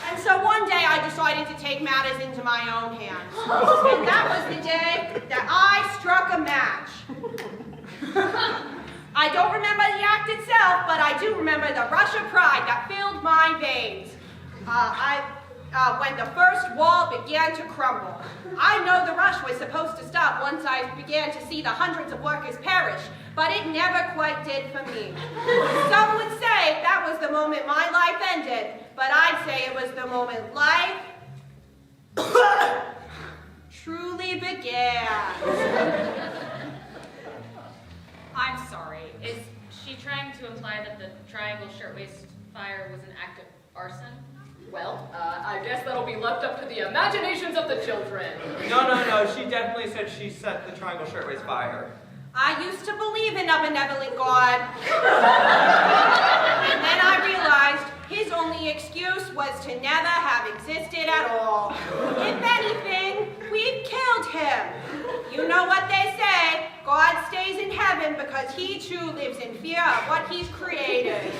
And so one day I decided to take matters into my own hands. And that was the day that I struck a match. I don't remember the act itself, but I do remember the rush of pride that filled my veins. When the first wall began to crumble. I know the rush was supposed to stop once I began to see the hundreds of workers perish, but it never quite did for me. Some would say that was the moment my life ended, but I'd say it was the moment life truly began. I'm sorry. Is she trying to imply that the Triangle Shirtwaist fire was an act of arson? Well, I guess that'll be left up to the imaginations of the children. No. She definitely said she set the Triangle Shirtwaist fire. I used to believe in a benevolent God. And then I realized his only excuse was to never have existed at all. If anything, we've killed him. You know what they say, God stays in heaven because he too lives in fear of what he's created.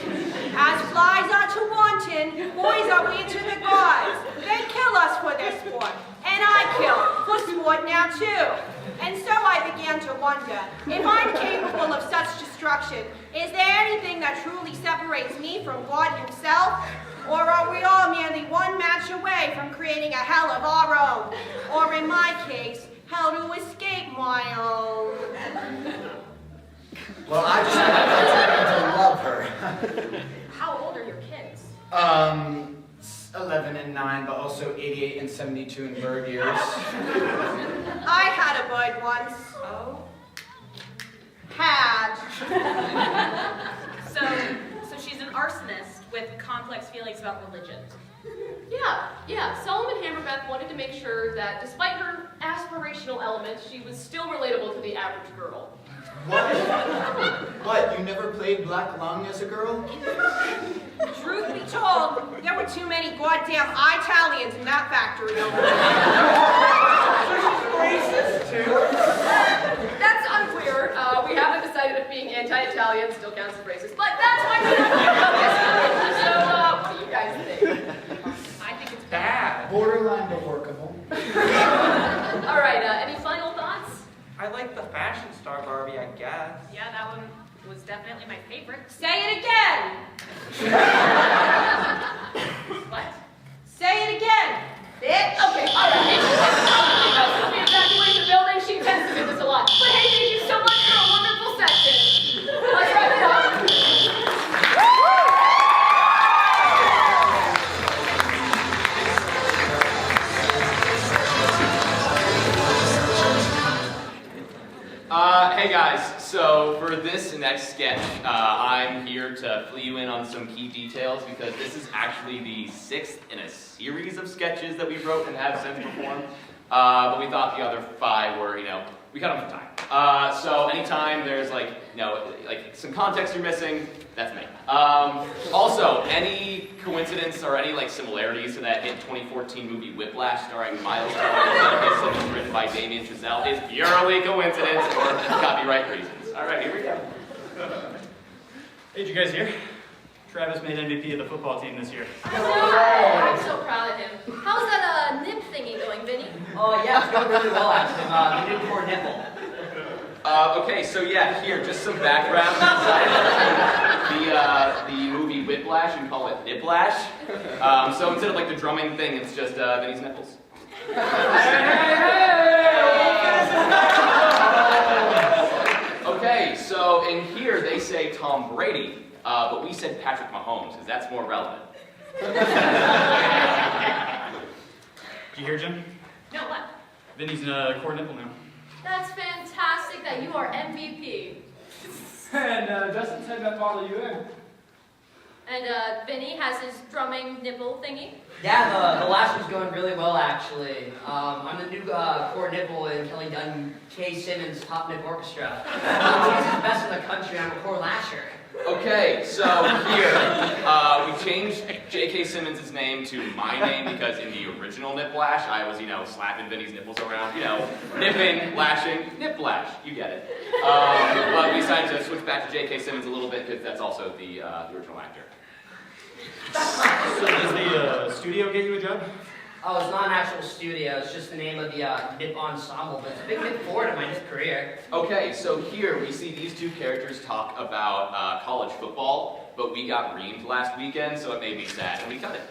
As flies are to wanton, boys are we to the gods. They kill us for their sport, and I kill for sport now too. And so I began to wonder, if I'm capable of such destruction, is there anything that truly separates me from God himself? Or are we all merely one match away from creating a hell of our own? Or in my case, hell to escape my own? Well, I just want to love her. How old are your kids? 11 and 9, but also 88 and 72 in bird years. I had a bird once. Oh. Had. So she's an arsonist with complex feelings about religion. Yeah. Solomon Hammerbeth wanted to make sure that despite her aspirational elements, she was still relatable to the average girl. What, you never played Black Lung as a girl? Truth be told, there were too many goddamn Italians in that factory over Racist, too. That's unclear. We haven't decided if being anti-Italian still counts as racist, but that's my focus. So, what do you guys think? I think it's Bad. Borderline but workable. All right, any final thoughts? I like the fashion star Barbie, I guess. Yeah, that one was definitely my favorite. Say it again! What? Say it again, bitch! Okay, all right. If we evacuate the building, she tends to do this a lot. But hey, thank you so much for a wonderful session. Let's wrap it up. Hey guys, so for this next sketch, I'm here to fill you in on some key details because this is actually the 6th in a series of sketches that we wrote and have since performed. But we thought the other 5 were, we cut them for time. So anytime there's like some context you're missing, that's me. Also, any coincidence or any similarities to that hit 2014 movie Whiplash starring Miles Teller that was written by Damien Chazelle is purely coincidence or copyright reasons. All right, here we go. Hey, did you guys hear? Travis made MVP of the football team this year. I'm so proud of him. How's that nip thingy going, Vinny? Oh yeah, it's going really well actually. He did pour nipple. Okay, so yeah, here, just some background. The movie Whiplash, you call it Niplash. So instead of the drumming thing, it's just Vinny's nipples. Okay, so in here they say Tom Brady, but we said Patrick Mahomes, because that's more relevant. Did you hear, Jim? No, what? Vinny's in a core nipple now. That's fantastic that you are MVP. And Justin said that follow you in. And Vinny has his drumming nipple thingy. Yeah, the last one's going really well, actually. I'm the new core nipple in Kelly Dunn K. Simmons' Top Nip Orchestra. He's the best in the country. I'm a core lasher. Okay, so here, we changed J.K. Simmons' name to my name because in the original Nip Lash, I was, slapping Vinny's nipples around, nipping, lashing, nip lash, you get it. But we decided to switch back to J.K. Simmons a little bit because that's also the original actor. So does the studio get you a job? Oh, it's not an actual studio. It's just the name of the Nip Ensemble, but it's a big nip forward in my Nip career. Okay, so here we see these two characters talk about college football, but we got reamed last weekend, so it made me sad, and we cut it.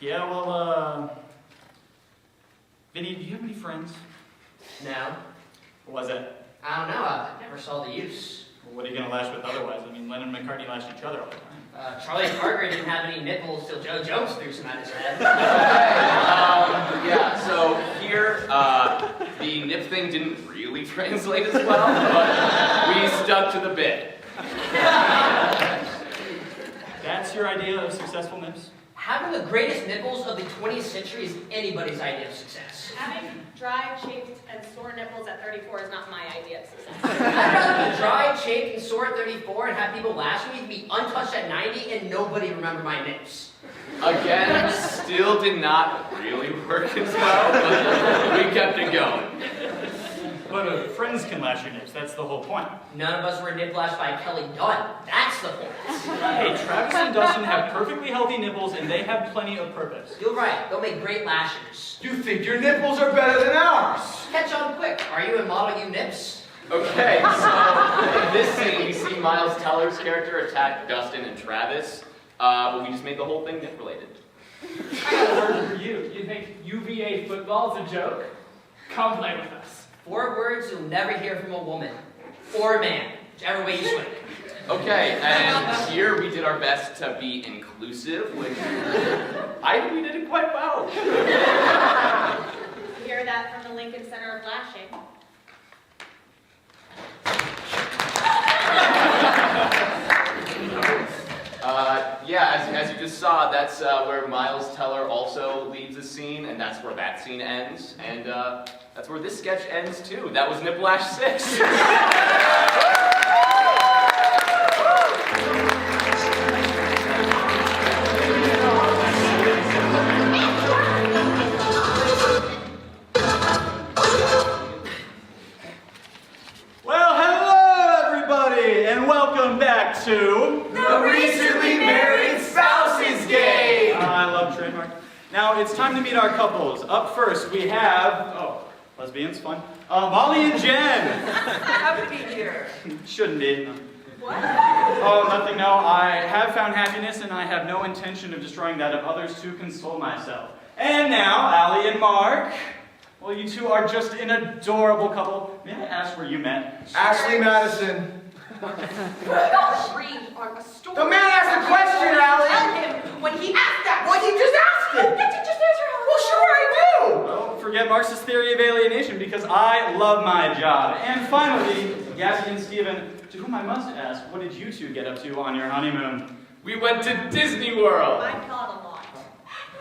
Yeah, well, Vinny, do you have any friends? No. What was it? I don't know. I never saw the use. Well, what are you going to lash with otherwise? I mean, Lennon and McCartney lashed each other all the time. Charlie Parker didn't have any nipples till Joe Jones threw some at his head. Yeah, so here, the nip thing didn't really translate as well, but we stuck to the bit. That's your idea of successful nips? Having the greatest nipples of the 20th century is anybody's idea of success. Having dry, chafed, and sore nipples at 34 is not my idea of success. I'd rather be dry, chafed, and sore at 34 and have people lash me than be untouched at 90 and nobody remember my nips. Again, still did not really work as well, but we kept it going. But friends can lash your nips, that's the whole point. None of us were nip lashed by Kelly Dunn. That's the point. Hey, Travis and Dustin have perfectly healthy nipples and they have plenty of purpose. You're right, they'll make great lashers. You think your nipples are better than ours? Catch on quick. Are you in Model U Nips? Okay, so in this scene, we see Miles Teller's character attack Dustin and Travis, but we just made the whole thing nip-related. I got a word for you. You think UVA football's a joke? Come play with us. 4 words you'll never hear from a woman. Or a man. Whichever way you swing. Okay, and here we did our best to be inclusive, which I think we did it quite well. You hear that from the Lincoln Center of Lashing. Yeah, as you just saw, that's where Miles Teller also leaves the scene, and that's where that scene ends, and that's where this sketch ends too. That was Niplash 6. Well, hello everybody, and welcome back to The Recently Married Spouses Game! I love trademark. Now, it's time to meet our couples. Up first, we have, lesbians, fun, Molly and Jen. Happy to be here. Shouldn't be. What? Oh, nothing, no. I have found happiness, and I have no intention of destroying that of others to console myself. And now, Allie and Mark. Well, you two are just an adorable couple. May I ask where you met? Ashley Madison. Y'all read on a story. The man asked a question, Allie. Tell him when he asked that. Well, he just asked it. Did you just answer? Well, sure I do. Well, forget Marx's theory of alienation, because I love my job. And finally, Gabby and Steven, to whom I must ask, what did you two get up to on your honeymoon? We went to Disney World. I taught a lot.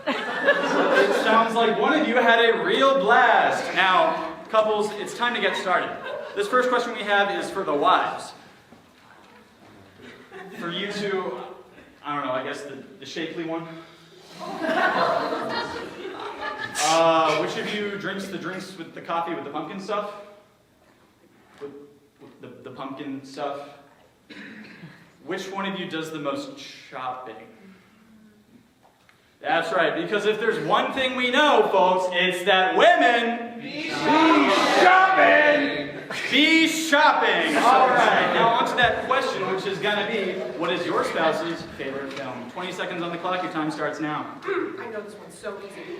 It sounds like one of you had a real blast. Now, couples, it's time to get started. This first question we have is for the wives. For you two, I don't know, I guess the shapely one. Which of you drinks the drinks with the coffee with the pumpkin stuff? With the pumpkin stuff? Which one of you does the most shopping? That's right, because if there's one thing we know, folks, it's that women be shopping! Be shopping! All right, now on to that question, which is going to be, what is your spouse's favorite film? 20 seconds on the clock, your time starts now. I know this one's so easy.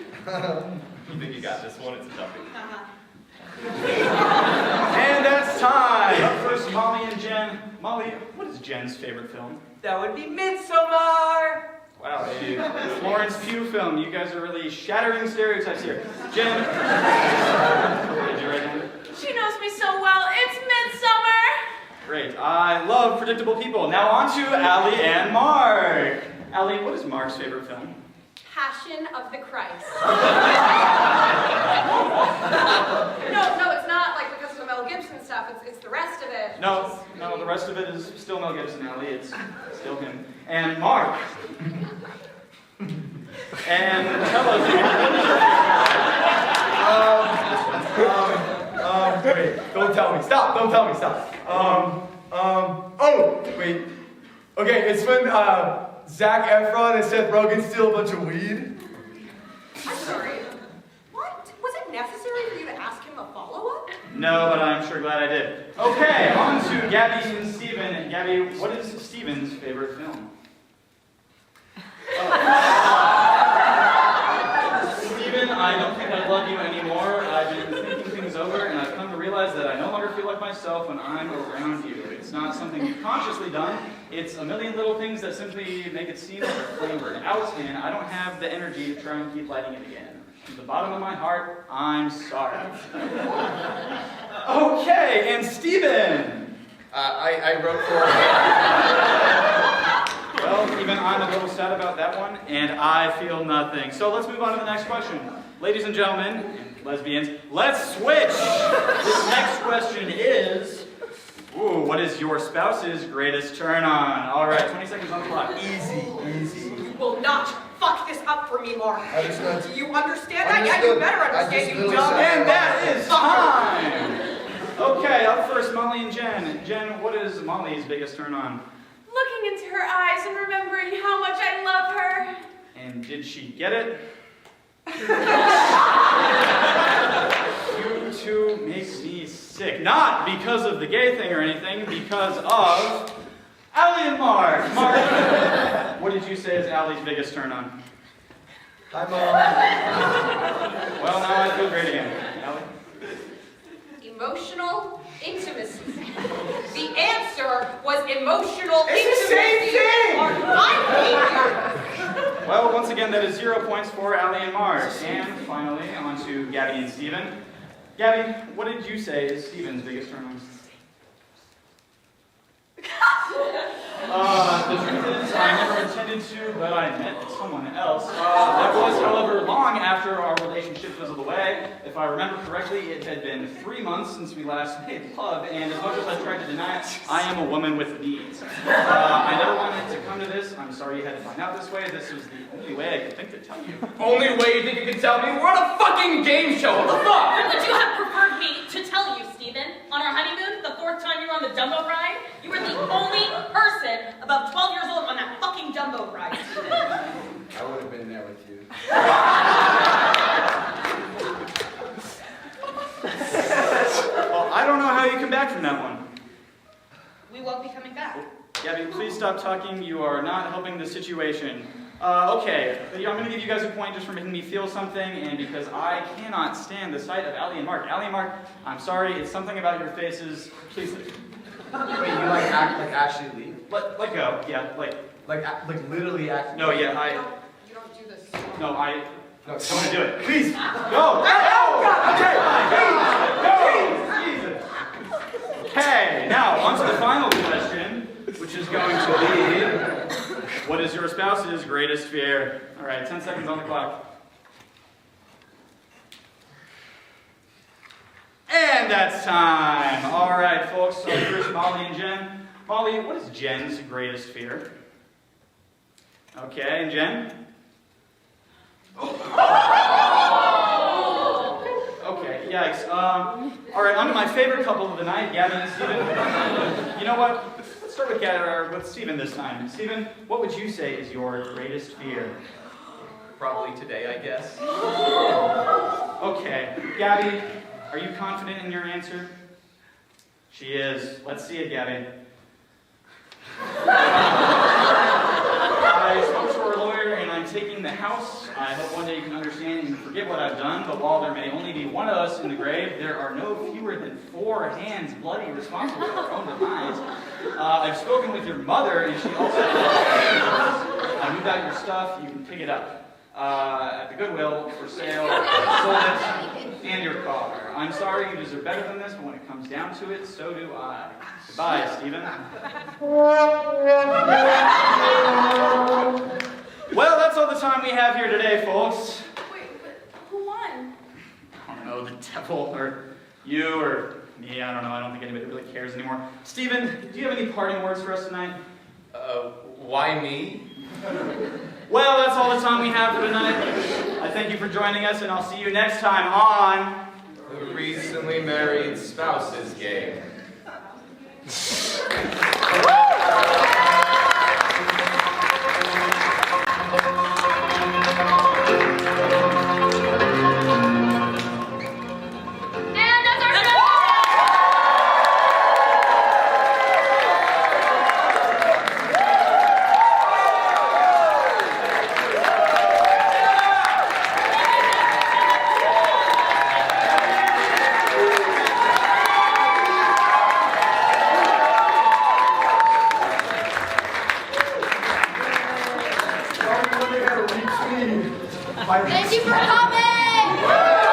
You think you got this one? It's a toughie. And that's time! Up first, Molly and Jen. Molly, what is Jen's favorite film? That would be Midsommar. Wow, a Florence Pugh film. You guys are really shattering stereotypes here. Jen, did you write down? She knows me so well. It's Midsummer. Great. I love predictable people. Now on to Allie and Mark. Allie, what is Mark's favorite film? Passion of the Christ. No, it's not like because of the Mel Gibson stuff. It's the rest of it. No, the rest of it is still Mel Gibson, Allie. It's still him. And Mark. And tell us. Wait, don't tell me. Stop, don't tell me, stop. Oh, wait. Okay, it's when, Zac Efron and Seth Rogen steal a bunch of weed. I'm sorry. What? Was it necessary for you to ask him a follow-up? No, but I'm sure glad I did. Okay, on to Gabby and Steven. Gabby, what is Steven's favorite film? Steven, I don't think I love you anymore. I've been thinking things over, and I've come to realize that I no longer feel like myself when I'm around you. It's not something you've consciously done. It's a million little things that simply make it seem like a flame burned out, and I don't have the energy to try and keep lighting it again. From the bottom of my heart, I'm sorry. Okay, and Steven! I wrote for... Well, even I'm a little sad about that one, and I feel nothing. So let's move on to the next question. Ladies and gentlemen, and lesbians, let's switch! This next question is... Ooh, what is your spouse's greatest turn on? All right, 20 seconds on the clock. Easy. You will not fuck this up for me, Mark. Understood. Do you understand that? Yeah, you better understand, you dumb. And that is time! Okay, up first, Molly and Jen. Jen, what is Molly's biggest turn on? Looking into her eyes and remembering how much I love her. And did she get it? You two make me sick. Not because of the gay thing or anything, because of Allie and Mark. Mark, what did you say is Allie's biggest turn on? Hi, Mom. Well, now I feel great again. Allie? Emotional intimacy. The answer was emotional It's intimacy. the same thing! Mark, I hate you. Well, once again, that is 0 points for Allie and Mark. And finally, on to Gabby and Steven. Gabby, what did you say is Steven's biggest turn on? The truth is, I never intended to, but I met someone else. That was, however, long after our relationship fizzled away. If I remember correctly, it had been 3 months since we last made love, and as much as I tried to deny it, I am a woman with needs. I never wanted to come to this. I'm sorry you had to find out this way. This was the only way I could think to tell you. Only way you think you can tell me? We're on a fucking game show. What the fuck? Would you have preferred me to tell you, Steven? On our honeymoon, the 4th time you were on the Dumbo ride, you were the only person above 12 years old on that fucking Dumbo ride, Steven. I would have been there with you. Well, I don't know how you come back from that one. We won't be coming back. Gabby, please stop talking. You are not helping the situation. Okay, I'm going to give you guys a point just for making me feel something, and because I cannot stand the sight of Allie and Mark. Allie and Mark, I'm sorry, it's something about your faces. Please leave. Wait, you actually leave? Let go. Yeah, like literally actually. No, yeah, You don't do this. No, No, I'm gonna do it. Please, go! Okay, Okay, now, on to the final question, which is going to be, what is your spouse's greatest fear? All right, 10 seconds on the clock. And that's time. All right, folks, so here's Molly and Jen. Molly, what is Jen's greatest fear? Okay, and Jen? Okay, yikes. All right, on to my favorite couple of the night, Gabby and Steven. You know what? Let's start with Steven this time. Steven, what would you say is your greatest fear? Probably today, I guess. Okay, Gabby, are you confident in your answer? She is. Let's see it, Gabby. I spoke to our lawyer and I'm taking the house. I hope one day you can understand and forget what I've done, but while there may only be one of us in the grave, there are no fewer than 4 hands bloody responsible for our own demise. I've spoken with your mother and she also I moved out your stuff, you can pick it up. at the Goodwill for sale. Sold it and your car. I'm sorry, you deserve better than this, but when it comes down to it, so do I. Goodbye, Stephen. Well, that's all the time we have here today, folks. Wait, but who won? I don't know, the devil, or you, or me, I don't know. I don't think anybody really cares anymore. Stephen, do you have any parting words for us tonight? Why me? Well, that's all the time we have for tonight. I thank you for joining us, and I'll see you next time on... The Recently Married Spouses Game. Sorry, when they had to reach me. Thank you for coming!